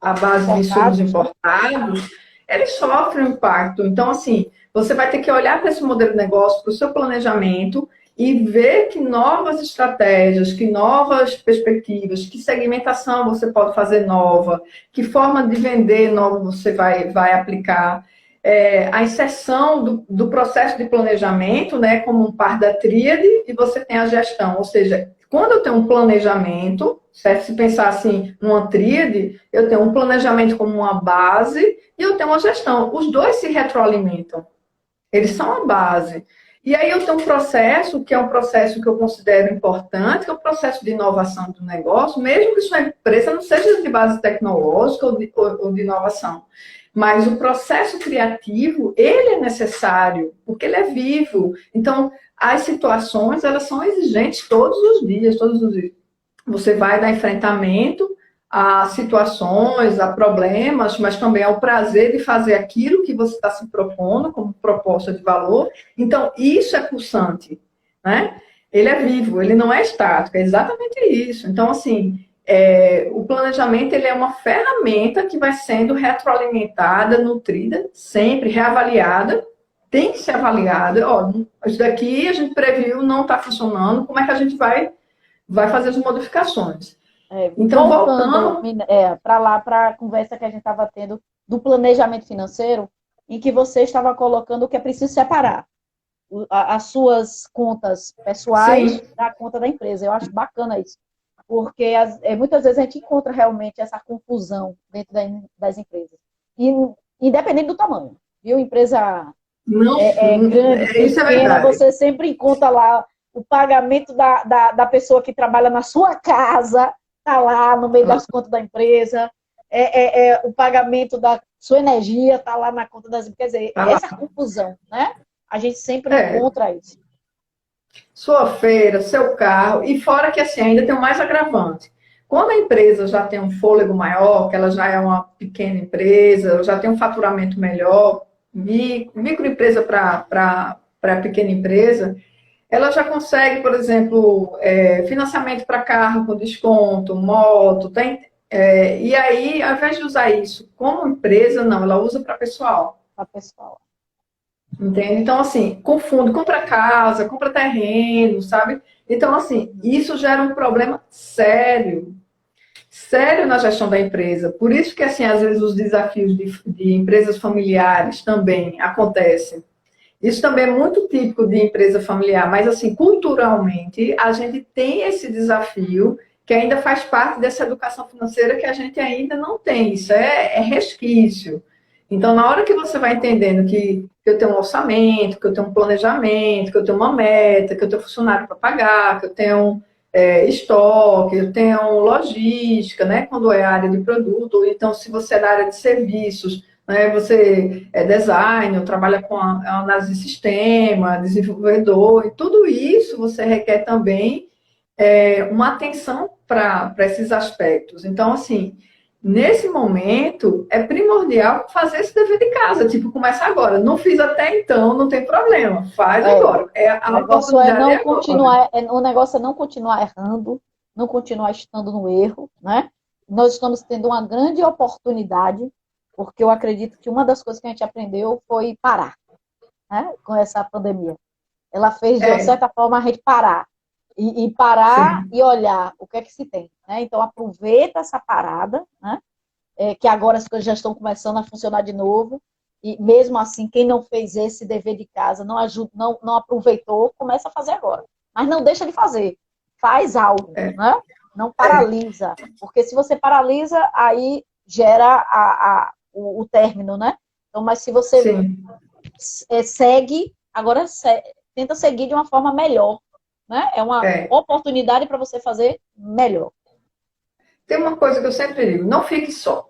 à base de insumos Importados, né? importados, eles sofrem um impacto. Então, assim, você vai ter que olhar para esse modelo de negócio, para o seu planejamento, e ver que novas estratégias, que novas perspectivas, que segmentação você pode fazer nova, que forma de vender nova você vai aplicar. A inserção do processo de planejamento, né, como um par da tríade, e você tem a gestão, ou seja, quando eu tenho um planejamento, certo? Se pensar assim, numa tríade, eu tenho um planejamento como uma base e eu tenho uma gestão. Os dois se retroalimentam. Eles são a base. E aí eu tenho um processo, que é um processo que eu considero importante, que é o processo de inovação do negócio, mesmo que sua empresa não seja de base tecnológica ou de inovação. Mas o processo criativo, ele é necessário, porque ele é vivo. Então, as situações, elas são exigentes todos os dias, todos os dias. Você vai dar enfrentamento a situações, a problemas, mas também ao prazer de fazer aquilo que você está se propondo como proposta de valor. Então, isso é pulsante, né? Ele é vivo, ele não é estático, é exatamente isso. Então, assim, o planejamento ele é uma ferramenta que vai sendo retroalimentada, nutrida, sempre reavaliada, tem que ser avaliada. Ó, isso daqui a gente previu, não está funcionando, como é que a gente vai fazer as modificações? Então, Voltando voltando. para lá, para a conversa que a gente estava tendo do planejamento financeiro, em que você estava colocando que é preciso separar as suas contas pessoais Sim, da conta da empresa. Eu acho bacana isso, porque muitas vezes a gente encontra realmente essa confusão dentro das empresas. E, independente do tamanho, viu? Empresa não, grande, isso é pequena, verdade. você sempre encontra lá o pagamento da pessoa que trabalha na sua casa, está lá no meio das contas da empresa, o pagamento da sua energia está lá na conta das empresas. Quer dizer, Tá lá. essa confusão, né? A gente sempre É, encontra isso. sua feira, seu carro, e fora que assim, ainda tem o mais agravante. Quando a empresa já tem um fôlego maior, que ela já é uma pequena empresa, já tem um faturamento melhor, microempresa para pequena empresa, ela já consegue, por exemplo, financiamento para carro com desconto, moto, tem, e aí, ao invés de usar isso como empresa, não, ela usa para pessoal. Para pessoal. Entende? Então, assim, confunde, compra casa, compra terreno, sabe? Então, assim, isso gera um problema sério, sério na gestão da empresa. Por isso que, assim, às vezes os desafios de empresas familiares também acontecem. Isso também é muito típico de empresa familiar, mas, assim, culturalmente, a gente tem esse desafio que ainda faz parte dessa educação financeira que a gente ainda não tem. Isso é resquício. Então, na hora que você vai entendendo que eu tenho um orçamento, que eu tenho um planejamento, que eu tenho uma meta, que eu tenho funcionário para pagar, que eu tenho estoque, eu tenho logística, né? Quando é área de produto, ou então se você é da área de serviços, né? Você é designer, trabalha com análise de sistema, desenvolvedor, e tudo isso você requer também uma atenção para esses aspectos. Então, assim, nesse momento, é primordial fazer esse dever de casa. Tipo, começa agora. Não fiz até então, não tem problema. Faz É, agora. o A negócio é oportunidade não é agora. continuar, o negócio é não continuar errando, não continuar estando no erro, né? Nós estamos tendo uma grande oportunidade, porque eu acredito que uma das coisas que a gente aprendeu foi parar, né? Com essa pandemia. ela fez, de uma É, certa forma, a gente parar. E parar sim. e olhar o que é que se tem. Né? Então, aproveita essa parada, né? Que agora as coisas já estão começando a funcionar de novo. E mesmo assim, quem não fez esse dever de casa, não, ajuda, não aproveitou, começa a fazer agora. Mas não deixa de fazer. Faz algo, É, né? Não é, paralisa. Porque se você paralisa, aí gera o término, né? Então, mas se você sim. segue, agora tenta seguir de uma forma melhor, né? É uma É. oportunidade para você fazer melhor. Tem uma coisa que eu sempre digo, não fique só,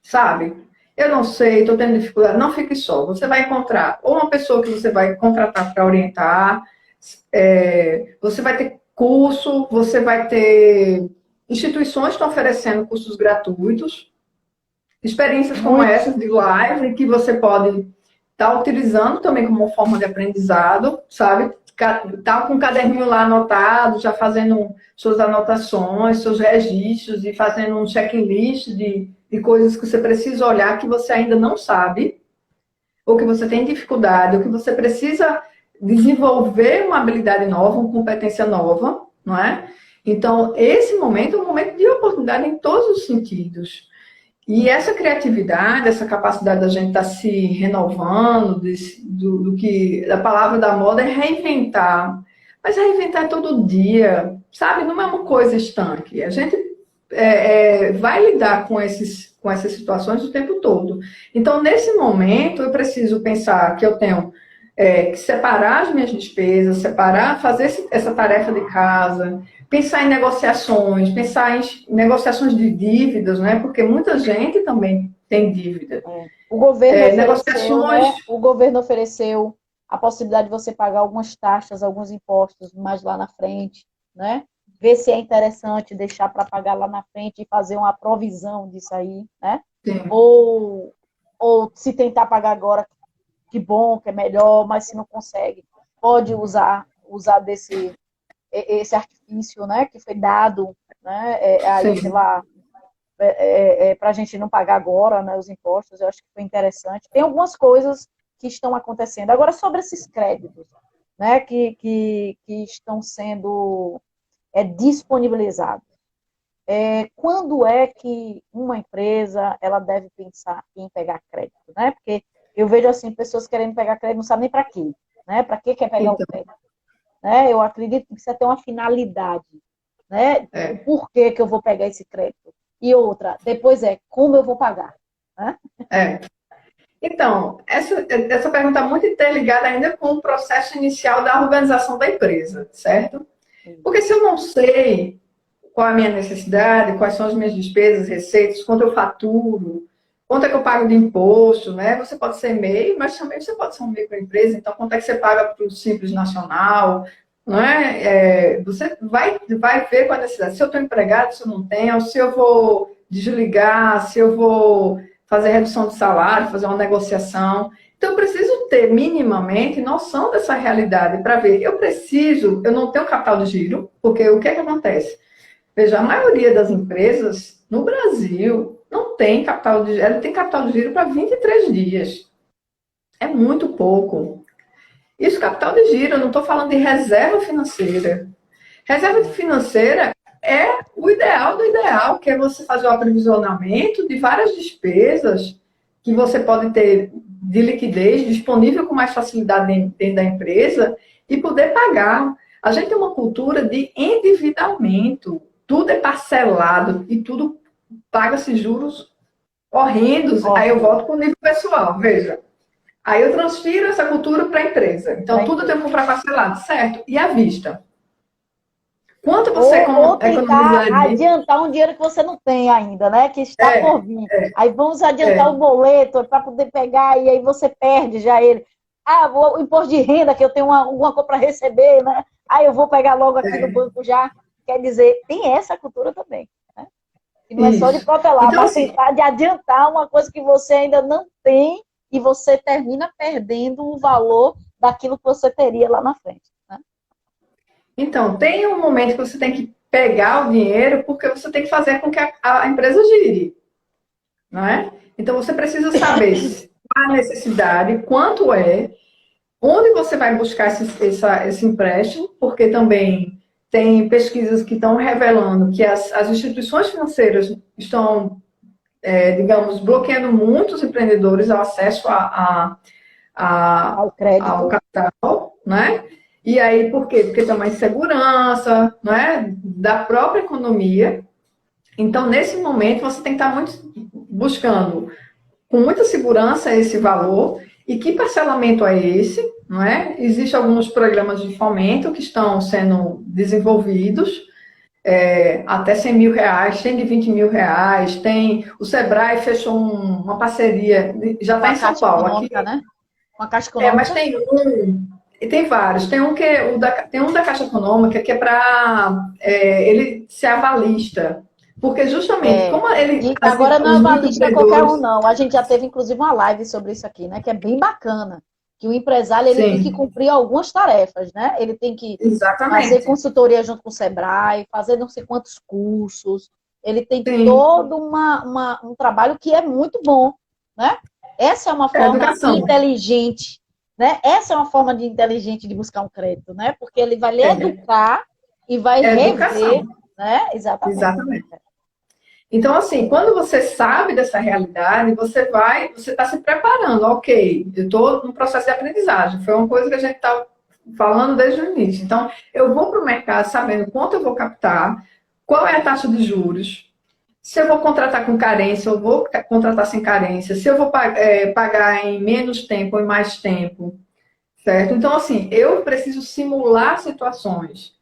sabe? Eu não sei, estou tendo dificuldade, não fique só. Você vai encontrar ou uma pessoa que você vai contratar para orientar, você vai ter curso, você vai ter instituições que estão oferecendo cursos gratuitos, experiências como Muito. essas de live, que você pode estar utilizando também como forma de aprendizado, sabe? Tá com o caderninho lá anotado, já fazendo suas anotações, seus registros e fazendo um checklist de coisas que você precisa olhar que você ainda não sabe, ou que você tem dificuldade, ou que você precisa desenvolver uma habilidade nova, uma competência nova, não é? Então, esse momento é um momento de oportunidade em todos os sentidos. E essa criatividade, essa capacidade da gente estar se renovando, do que a palavra da moda é reinventar. Mas reinventar é todo dia, sabe? Não é uma coisa estanque. A gente vai lidar com essas situações o tempo todo. Então, nesse momento, eu preciso pensar que eu tenho que separar as minhas despesas, separar, fazer essa tarefa de casa, pensar em negociações, pensar em negociações de dívidas, né? Porque muita gente também tem dívida. O governo ofereceu, Negociações, né? O governo ofereceu a possibilidade de você pagar algumas taxas, alguns impostos mais lá na frente, né? Ver se é interessante deixar para pagar lá na frente e fazer uma provisão disso aí, né? sim, Ou, ou se tentar pagar agora, que bom, que é melhor, mas se não consegue, pode usar esse artifício, né? Que foi dado, né? Aí sim, pela para a gente não pagar agora, né, os impostos, eu acho que foi interessante. Tem algumas coisas que estão acontecendo. Agora, sobre esses créditos, né, que estão sendo disponibilizados. Quando é que uma empresa ela deve pensar em pegar crédito? Né? Porque eu vejo assim, pessoas querendo pegar crédito, não sabem nem para quê. Né? Para que quer pegar o então, crédito? Né? Eu acredito que precisa ter uma finalidade. Né? O é, porquê que eu vou pegar esse crédito. E outra, depois como eu vou pagar. Né? é. Então, essa pergunta é muito interligada ainda com o processo inicial da organização da empresa, certo? Porque se eu não sei qual é a minha necessidade, quais são as minhas despesas, receitas, quanto eu faturo, quanto é que eu pago de imposto, né? Você pode ser MEI, mas também você pode ser um microempresa, então quanto é que você paga para o Simples Nacional, não é? Você vai ver qual é a necessidade. Se eu estou empregado, se eu não tenho, se eu vou desligar, se eu vou fazer redução de salário, fazer uma negociação. Então, eu preciso ter minimamente noção dessa realidade para ver. Eu não tenho capital de giro, porque o que é que acontece? Veja, a maioria das empresas no Brasil não tem capital de giro, ela tem capital de giro para 23 dias. É muito pouco. Isso, capital de giro, eu não estou falando de reserva financeira. Reserva financeira é o ideal do ideal, que é você fazer o aprovisionamento de várias despesas que você pode ter de liquidez disponível com mais facilidade dentro da empresa e poder pagar. A gente tem uma cultura de endividamento. Tudo é parcelado e tudo paga-se juros horrendos. Aí eu Horrível. volto para o nível pessoal, veja. Aí eu transfiro essa cultura para a empresa. Para Então, a tudo tem empresa. que comprar parcelado, certo? E à vista. Quanto você Ou tentar economizaria? adiantar um dinheiro que você não tem ainda, né? Que está por É, vir. Aí vamos adiantar o é, boleto para poder pegar e aí você perde já ele. Ah, o imposto de renda que eu tenho alguma coisa para receber, né? Aí eu vou pegar logo aqui no é, banco já. Quer dizer, tem essa cultura também. Né? E não é só de isso. protelar, Então, mas assim, tentar de adiantar uma coisa que você ainda não tem e você termina perdendo o valor daquilo que você teria lá na frente. Né? tem um momento que você tem que pegar o dinheiro porque você tem que fazer com que a empresa gire, não é? Então, você precisa saber qual a necessidade, quanto é, onde você vai buscar esse empréstimo, porque também tem pesquisas que estão revelando que as instituições financeiras estão, digamos, bloqueando muitos empreendedores ao acesso Ao crédito. ao capital, né? E aí, por quê? Porque tem uma insegurança, né, da própria economia. Então, nesse momento, você tem que estar muito buscando com muita segurança esse valor e que parcelamento é esse, não é? Existem alguns programas de fomento que estão sendo desenvolvidos, até 100 mil reais, 120 mil reais, tem, o Sebrae fechou uma parceria, já está em São Paulo, aqui, né? Uma Caixa Econômica. mas tem vários, tem um que tem um da Caixa Econômica que é para ele ser avalista, porque justamente, como ele... E agora não é avalista qualquer um, não. A gente já teve, inclusive, uma live sobre isso aqui, né? Que é bem bacana. Que o empresário ele tem que cumprir algumas tarefas, né? Ele tem que fazer consultoria junto com o Sebrae, fazer não sei quantos cursos. Ele tem todo um trabalho que é muito bom, né? Essa é uma forma inteligente, né? Essa é uma forma inteligente de buscar um crédito, né? Porque ele vai lhe educar e vai rever, né? Exatamente. Então, assim, quando você sabe dessa realidade, você está se preparando, ok, eu estou no processo de aprendizagem, foi uma coisa que a gente está falando desde o início. Então, eu vou para o mercado sabendo quanto eu vou captar, qual é a taxa de juros, se eu vou contratar com carência, eu vou contratar sem carência, se eu vou pagar em menos tempo ou em mais tempo, certo? Então, assim, eu preciso simular situações.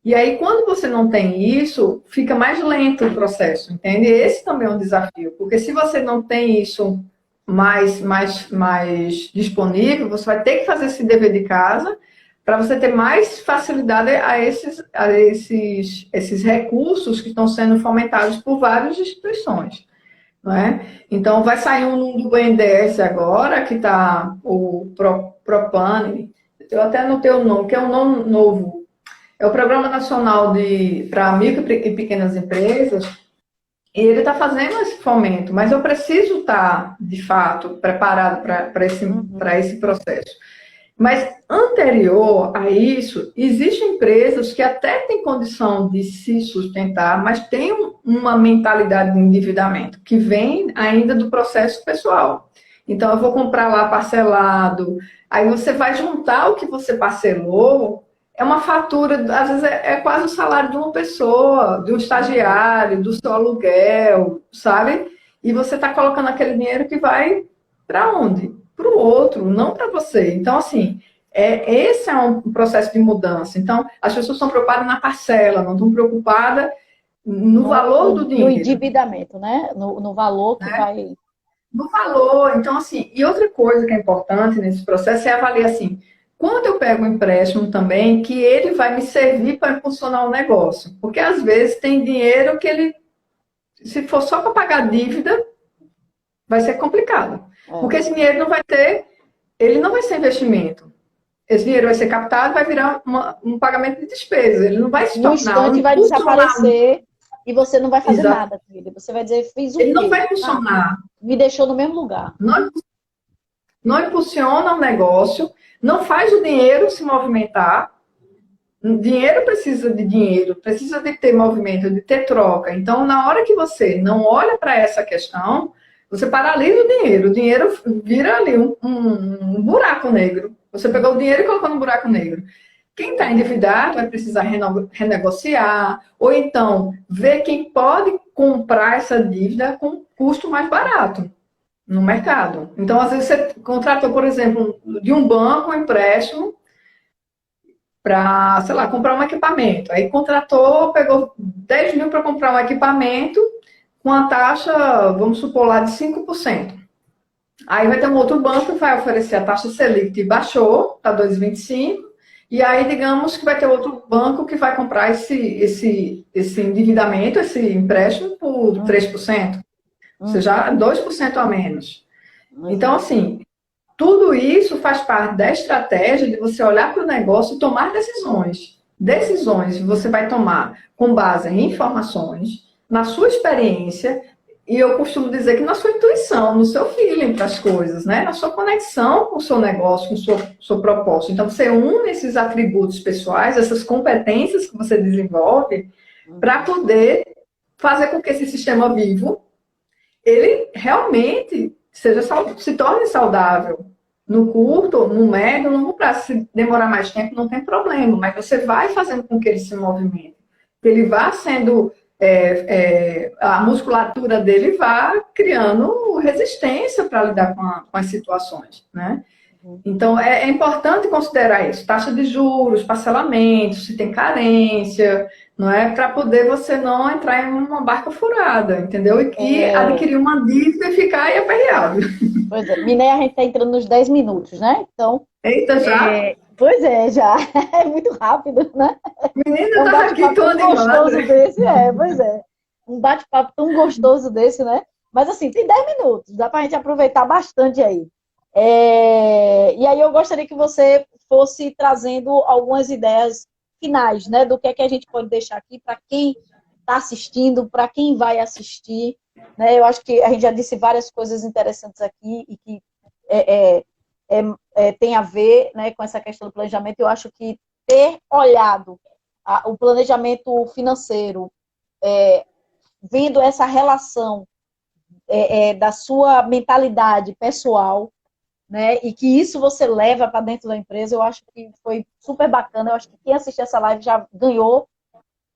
E aí, quando você não tem isso, fica mais lento o processo, entende? Esse também é um desafio, porque se você não tem isso mais disponível, você vai ter que fazer esse dever de casa para você ter mais facilidade a esses recursos que estão sendo fomentados por várias instituições, não é? Então, vai sair um do BNDES agora, que está o Propane, eu até anotei o nome, que é um nome novo. É o Programa Nacional para Micro e Pequenas Empresas, e ele está fazendo esse fomento, mas eu preciso estar, de fato, preparado para esse processo. Mas, anterior a isso, existem empresas que até têm condição de se sustentar, mas têm uma mentalidade de endividamento, que vem ainda do processo pessoal. Então, eu vou comprar lá parcelado, aí você vai juntar o que você parcelou. É uma fatura, às vezes é quase o salário de uma pessoa, de um estagiário, do seu aluguel, sabe? E você está colocando aquele dinheiro que vai para onde? Para o outro, não para você. Então, assim, esse é um processo de mudança. Então, as pessoas estão preocupadas na parcela, não estão preocupadas no valor do dinheiro. No endividamento, né? No valor que vai... No valor. Então, assim, e outra coisa que é importante nesse processo é avaliar, assim, quando eu pego um empréstimo também, que ele vai me servir para impulsionar o negócio. Porque, às vezes, tem dinheiro que ele, se for só para pagar a dívida, vai ser complicado. Porque esse dinheiro não vai ter, ele não vai ser investimento. Esse dinheiro vai ser captado, vai virar um pagamento de despesa. Ele não vai se tornar... No instante vai desaparecer e você não vai fazer nada com ele. Você vai dizer, fiz o quê? Ele não vai funcionar. Me deixou no mesmo lugar. Não impulsiona o negócio, não faz o dinheiro se movimentar. O dinheiro precisa de dinheiro, precisa de ter movimento, de ter troca. Então, na hora que você não olha para essa questão, você paralisa o dinheiro vira ali um buraco negro. Você pegou o dinheiro e colocou no buraco negro. Quem está endividado vai precisar renegociar, ou então ver quem pode comprar essa dívida com custo mais barato no mercado. Então, às vezes, você contratou, por exemplo, de um banco um empréstimo para, sei lá, comprar um equipamento. Aí contratou, pegou 10 mil para comprar um equipamento com a taxa, vamos supor lá, de 5%. Aí vai ter um outro banco que vai oferecer a taxa Selic que baixou para 2,25%, e aí, digamos que vai ter outro banco que vai comprar esse endividamento, esse empréstimo por 3%. Ou seja, 2% a menos. Então, assim, tudo isso faz parte da estratégia de você olhar para o negócio e tomar decisões. Decisões você vai tomar com base em informações, na sua experiência E eu costumo dizer que na sua intuição, no seu feeling para as coisas, né? Na sua conexão com o seu negócio, com o seu propósito. Então, você une esses atributos pessoais, essas competências que você desenvolve, para poder fazer com que esse sistema vivo, ele realmente se torne saudável. No curto, no médio, no longo prazo. Se demorar mais tempo, não tem problema, mas você vai fazendo com que ele se movimente. Que ele vá sendo... a musculatura dele vá criando resistência para lidar com as situações, né? Então, é importante considerar isso. Taxa de juros, parcelamento, se tem carência, não é? Para poder você não entrar em uma barca furada, entendeu? E adquirir uma dívida e ficar aí aperreado. Pois é, Miné, a gente está entrando nos 10 minutos, né? Então, Eita, já? pois é, já. É muito rápido, né? Menina, É um tá aqui bate-papo tão toda gostoso animada. desse, pois é. Um bate-papo tão gostoso desse, né? Mas assim, tem 10 minutos, dá pra gente aproveitar bastante aí. E aí eu gostaria que você fosse trazendo algumas ideias finais, né? Do que é que a gente pode deixar aqui para quem está assistindo, para quem vai assistir, né? Eu acho que a gente já disse várias coisas interessantes aqui e que tem a ver, né, com essa questão do planejamento. Eu acho que ter olhado o planejamento financeiro, vendo essa relação da sua mentalidade pessoal, né, e que isso você leva para dentro da empresa, eu acho que foi super bacana. Eu acho que quem assistiu essa live já ganhou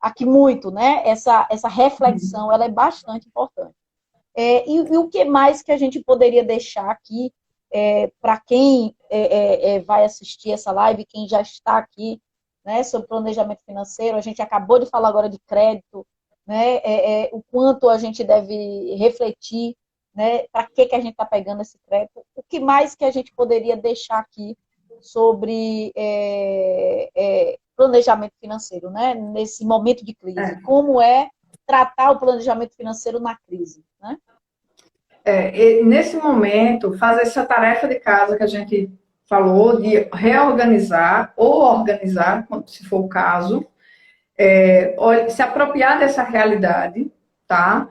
aqui muito, né? Essa reflexão, ela é bastante importante. E o que mais que a gente poderia deixar aqui para quem vai assistir essa live, quem já está aqui, né, sobre planejamento financeiro? A gente acabou de falar agora de crédito, né, o quanto a gente deve refletir, né, para que a gente está pegando esse crédito. O que mais que a gente poderia deixar aqui sobre planejamento financeiro, né, nesse momento de crise? Como tratar o planejamento financeiro na crise, né? Nesse momento, fazer essa tarefa de casa que a gente falou, de reorganizar ou organizar, se for o caso, se apropriar dessa realidade, tá?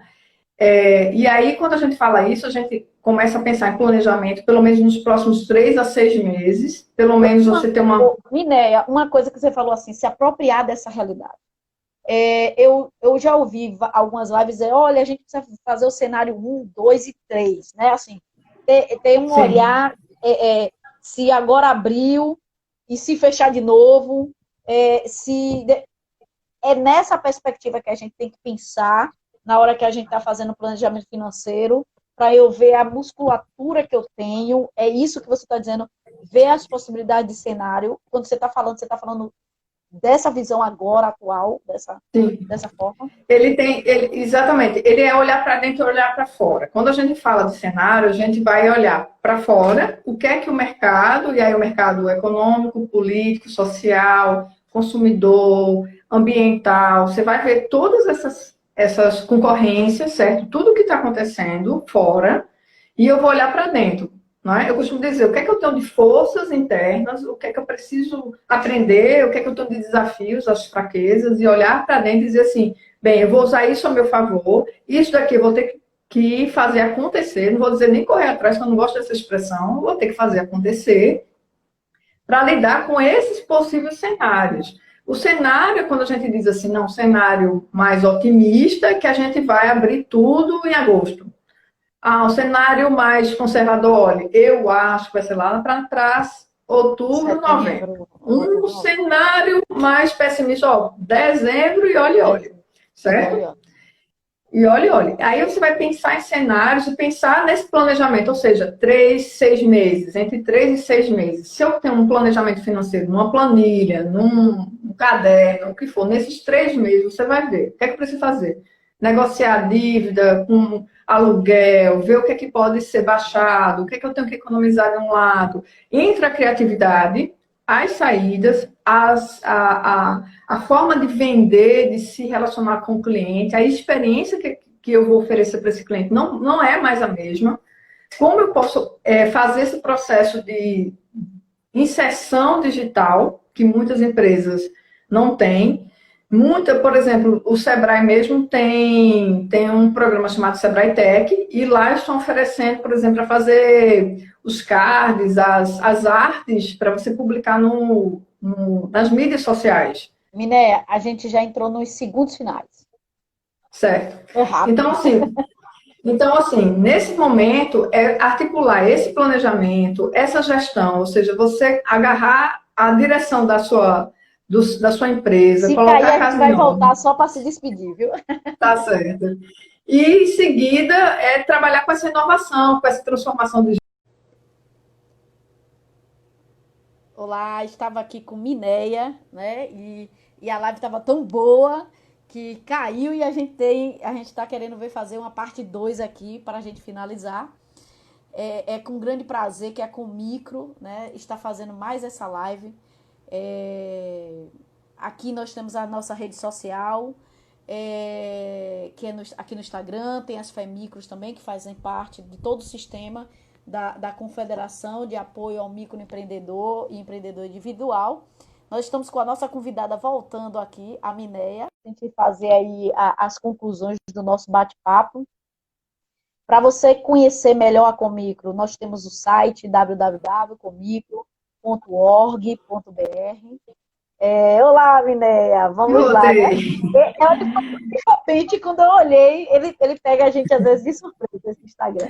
E aí, quando a gente fala isso, a gente começa a pensar em planejamento, pelo menos nos próximos 3 a 6 meses, pelo menos você ter uma... Minéia, uma coisa que você falou assim, se apropriar dessa realidade. Eu já ouvi algumas lives dizer, olha, a gente precisa fazer o cenário 1, 2 e 3, né? Assim, ter um Sim. olhar, se agora abriu e se fechar de novo, é nessa perspectiva que a gente tem que pensar na hora que a gente está fazendo o planejamento financeiro, para eu ver a musculatura que eu tenho. É isso que você está dizendo, ver as possibilidades de cenário. Quando você está falando dessa visão agora, atual, dessa forma? Exatamente, ele é olhar para dentro e olhar para fora. Quando a gente fala de cenário, a gente vai olhar para fora, o que é que o mercado, e aí o mercado econômico, político, social, consumidor, ambiental, você vai ver todas essas concorrências, certo? Tudo que está acontecendo fora, e eu vou olhar para dentro. Não é? Eu costumo dizer, o que é que eu tenho de forças internas, o que é que eu preciso aprender, o que é que eu tenho de desafios, as fraquezas, e olhar para dentro e dizer assim, bem, eu vou usar isso a meu favor, isso daqui eu vou ter que fazer acontecer, não vou dizer nem correr atrás, porque eu não gosto dessa expressão, eu vou ter que fazer acontecer para lidar com esses possíveis cenários. O cenário, quando a gente diz assim, não, um cenário mais otimista, é que a gente vai abrir tudo em agosto. Um cenário mais conservador, olha, eu acho que vai ser lá para trás, outubro, novembro. Um cenário mais pessimista, dezembro e olha, certo? E olha. Aí você vai pensar em cenários e pensar nesse planejamento, ou seja, 3, 6 meses, entre 3 e 6 meses. Se eu tenho um planejamento financeiro, numa planilha, num caderno, o que for, nesses 3 meses você vai ver o que é que precisa fazer. Negociar dívida com aluguel, ver o que é que pode ser baixado, o que é que eu tenho que economizar de um lado. Entre a criatividade, as saídas, a forma de vender, de se relacionar com o cliente, a experiência que eu vou oferecer para esse cliente não é mais a mesma. Como eu posso fazer esse processo de inserção digital, que muitas empresas não têm, Muita, por exemplo, o Sebrae mesmo tem um programa chamado Sebrae Tech, e lá estão oferecendo, por exemplo, para fazer os cards, as artes, para você publicar nas mídias sociais. Minéia, a gente já entrou nos segundos finais. Certo. Foi rápido. Então, assim, nesse momento, é articular esse planejamento, essa gestão, ou seja, você agarrar a direção da sua empresa, Se cair, colocar a a gente casa vai em ordem, voltar só para se despedir, viu? tá certo. E, em seguida, trabalhar com essa inovação, com essa transformação digital. Olá, estava aqui com Minéia, né? E a live estava tão boa que caiu e a gente está querendo ver fazer uma parte 2 aqui para a gente finalizar. É com grande prazer que a Comicro, né, está fazendo mais essa live. Aqui nós temos a nossa rede social, que é aqui no Instagram, tem as FEMICROS também, que fazem parte de todo o sistema da Confederação de Apoio ao Microempreendedor e Empreendedor Individual. Nós estamos com a nossa convidada voltando aqui, a Minéia, a gente fazer aí as conclusões do nosso bate-papo. Para você conhecer melhor a Comicro, nós temos o site www.comicro.org.br. Olá, Minéia, vamos lá, né? De repente, quando eu olhei, ele pega a gente às vezes de surpresa esse Instagram.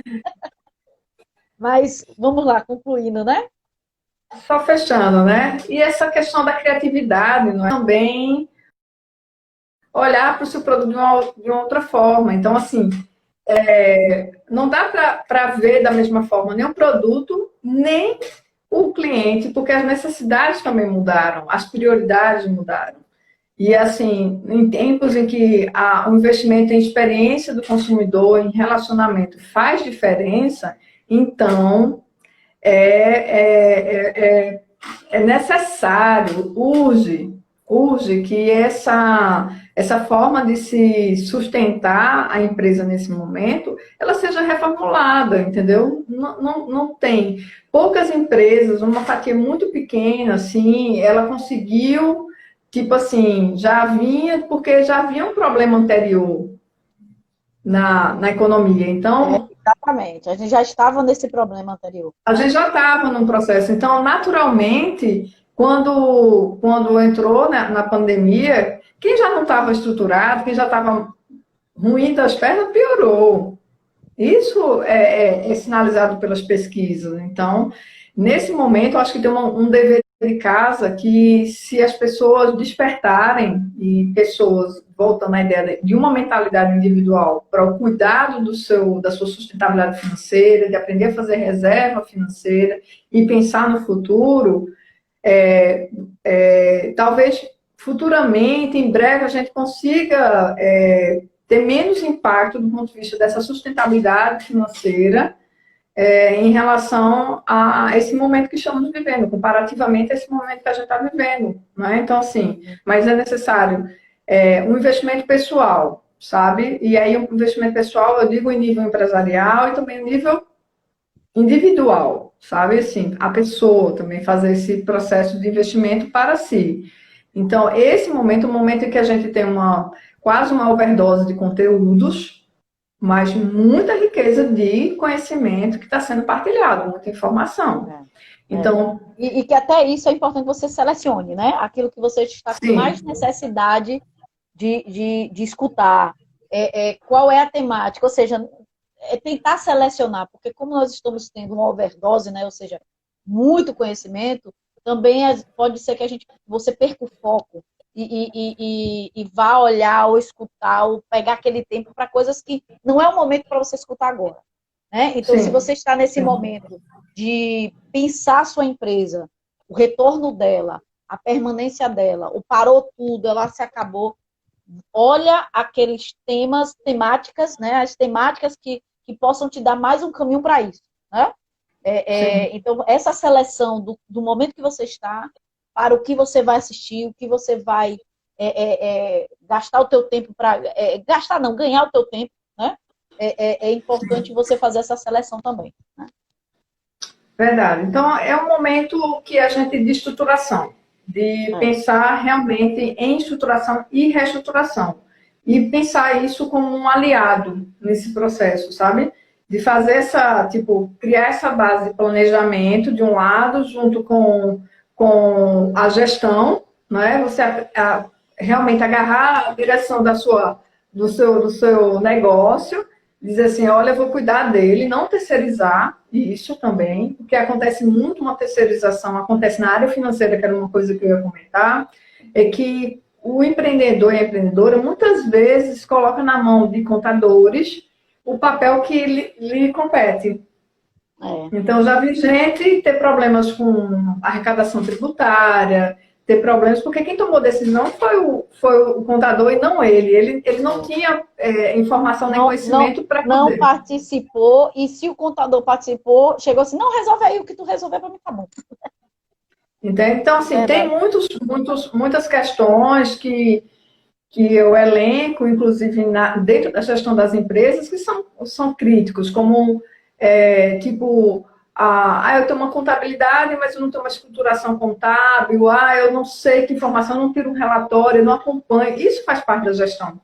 Mas vamos lá, concluindo, né? Só fechando, né? E essa questão da criatividade, não é? Também olhar para o seu produto de uma outra forma. Então, assim, não dá para ver da mesma forma nem o produto, nem o cliente, porque as necessidades também mudaram, as prioridades mudaram. E, assim, em tempos em que o investimento em experiência do consumidor, em relacionamento, faz diferença, então é necessário, urge que essa forma de se sustentar a empresa nesse momento, ela seja reformulada, entendeu? Não tem. Poucas empresas, uma fatia muito pequena, assim, ela conseguiu, tipo assim, porque já havia um problema anterior na economia. Então, Exatamente. A gente já estava nesse problema anterior. a gente já estava num processo. Então, naturalmente, quando entrou na pandemia, quem já não estava estruturado, quem já estava ruim das pernas, piorou. Isso é sinalizado pelas pesquisas. Então, nesse momento, eu acho que tem um dever de casa que, se as pessoas despertarem, e pessoas, voltando à ideia de uma mentalidade individual para o cuidado da sua sustentabilidade financeira, de aprender a fazer reserva financeira e pensar no futuro, talvez futuramente, em breve, a gente consiga ter menos impacto do ponto de vista dessa sustentabilidade financeira em relação a esse momento que estamos vivendo, comparativamente a esse momento que a gente está vivendo. Né? Então, assim, mas é necessário um investimento pessoal, sabe? E aí, um investimento pessoal, eu digo em nível empresarial e também em nível individual, sabe? Assim, a pessoa também fazer esse processo de investimento para si. Então, esse momento é um momento em que a gente tem quase uma overdose de conteúdos, mas muita riqueza de conhecimento que está sendo partilhado, muita informação. Então, E que até isso é importante que você selecione, né? Aquilo que você está com mais necessidade de escutar. Qual é a temática? Ou seja, tentar selecionar, porque como nós estamos tendo uma overdose, né? Ou seja, muito conhecimento, também pode ser que você perca o foco e vá olhar ou escutar ou pegar aquele tempo para coisas que não é o momento para você escutar agora. Né? Então, se você está nesse momento de pensar a sua empresa, o retorno dela, a permanência dela, o parou tudo, ela se acabou, olha aqueles temáticas, né? As temáticas que possam te dar mais um caminho para isso. Né? Então, essa seleção do momento que você está, para o que você vai assistir, o que você vai gastar o teu tempo para... gastar não, ganhar o teu tempo, né? É importante você fazer essa seleção também. Né? Verdade. Então, é um momento que a gente de estruturação. de pensar realmente em estruturação e reestruturação. E pensar isso como um aliado nesse processo, sabe? De fazer criar essa base de planejamento, de um lado, junto com a gestão, né? Você realmente agarrar a direção do seu negócio, dizer assim, olha, eu vou cuidar dele, não terceirizar isso também, porque acontece muito uma terceirização, acontece na área financeira, que era uma coisa que eu ia comentar, é que o empreendedor e a empreendedora muitas vezes coloca na mão de contadores o papel que lhe compete. Então, já vi gente ter problemas com arrecadação tributária, ter problemas, porque quem tomou decisão foi o contador e não ele. Ele não tinha informação nem conhecimento para poder. Não participou, e se o contador participou, chegou assim, não, resolve aí o que tu resolver para mim, tá bom. Entende? Então, assim, tem muitas questões que eu elenco, inclusive dentro da gestão das empresas, que são críticos, como, eu tenho uma contabilidade, mas eu não tenho uma escrituração contábil, eu não sei que informação, eu não tiro um relatório, eu não acompanho. Isso faz parte da gestão,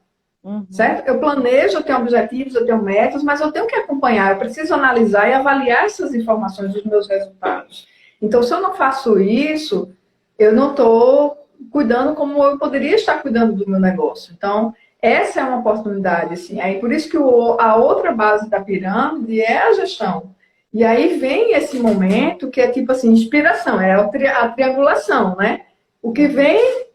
certo? Eu planejo, eu tenho objetivos, eu tenho metas, mas eu tenho que acompanhar, eu preciso analisar e avaliar essas informações dos meus resultados. Então, se eu não faço isso, eu não estou cuidando como eu poderia estar cuidando do meu negócio. Então, essa é uma oportunidade, assim. Aí, por isso que a outra base da pirâmide é a gestão. E aí vem esse momento que é tipo assim, inspiração, é a triangulação, né? O que vem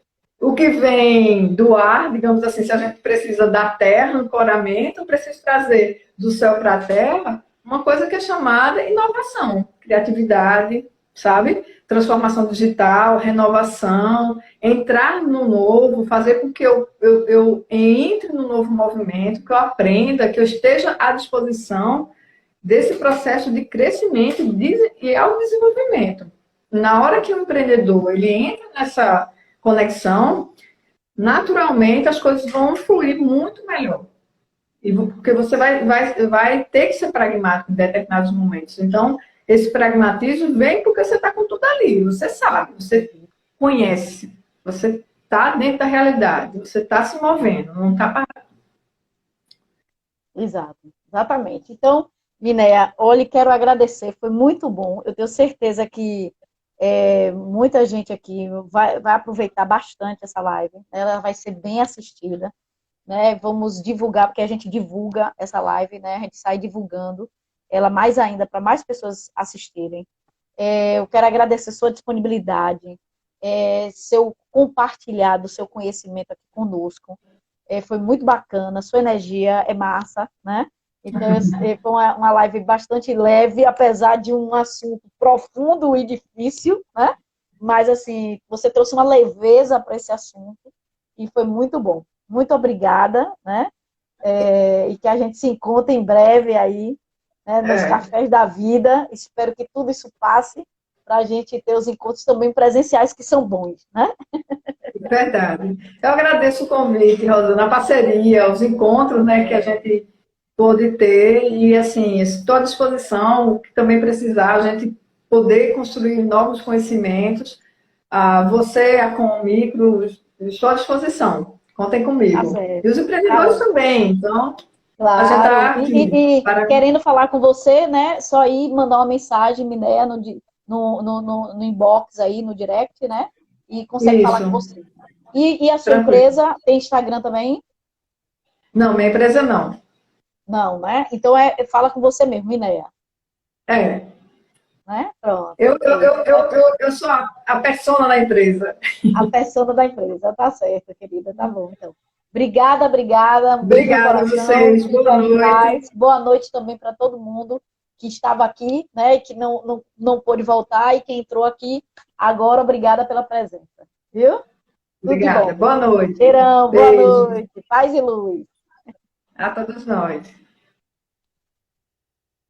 do ar, digamos assim, se a gente precisa da terra, ancoramento, eu preciso trazer do céu para a terra uma coisa que é chamada inovação, criatividade, sabe? Transformação digital, renovação, entrar no novo, fazer com que eu entre no novo movimento, que eu aprenda, que eu esteja à disposição desse processo de crescimento e ao desenvolvimento. Na hora que o empreendedor ele entra nessa conexão, naturalmente as coisas vão fluir muito melhor. Porque você vai ter que ser pragmático em determinados momentos. Então, esse pragmatismo vem porque você está com tudo ali. Você sabe, você conhece, você está dentro da realidade, você está se movendo, não está parado. Exato, exatamente. Então, Minéia, olha, quero agradecer, foi muito bom. Eu tenho certeza que muita gente aqui vai aproveitar bastante essa live. Ela vai ser bem assistida, né? Vamos divulgar, porque a gente divulga essa live, né? A gente sai divulgando ela mais ainda para mais pessoas assistirem. Eu quero agradecer sua disponibilidade, seu compartilhado, seu conhecimento aqui conosco. Foi muito bacana, sua energia é massa, né? Então, foi uma live bastante leve, apesar de um assunto profundo e difícil, né? Mas, assim, você trouxe uma leveza para esse assunto e foi muito bom. Muito obrigada, né? E que a gente se encontre em breve aí, né, nos cafés da vida. Espero que tudo isso passe para a gente ter os encontros também presenciais que são bons, né? Verdade. Eu agradeço o convite, Rosana, a parceria, os encontros, né, que a gente pôde ter e, assim, estou à disposição, o que também precisar, a gente poder construir novos conhecimentos. Você, a Commicro, estou à disposição. Contem comigo. Tá E os empreendedores também, então, a gente está claro. aqui. Querendo falar com você, né, só ir mandar uma mensagem, Minéia, no inbox aí, no direct, né, e consegue falar com você. E a sua empresa tem Instagram também? Não, minha empresa não. Não, né? Então fala com você mesmo, Minéia. Né? Pronto. Eu sou a persona da empresa. A persona da empresa, tá certo, querida, tá bom. Então, obrigada. Um beijo no Obrigada a coração. vocês. Boa noite. Boa noite também para todo mundo que estava aqui, né? E que não pôde voltar e quem entrou aqui agora, obrigada pela presença. Viu? Obrigada. Boa noite. Cheirão, boa noite. Paz e luz. A todos nós.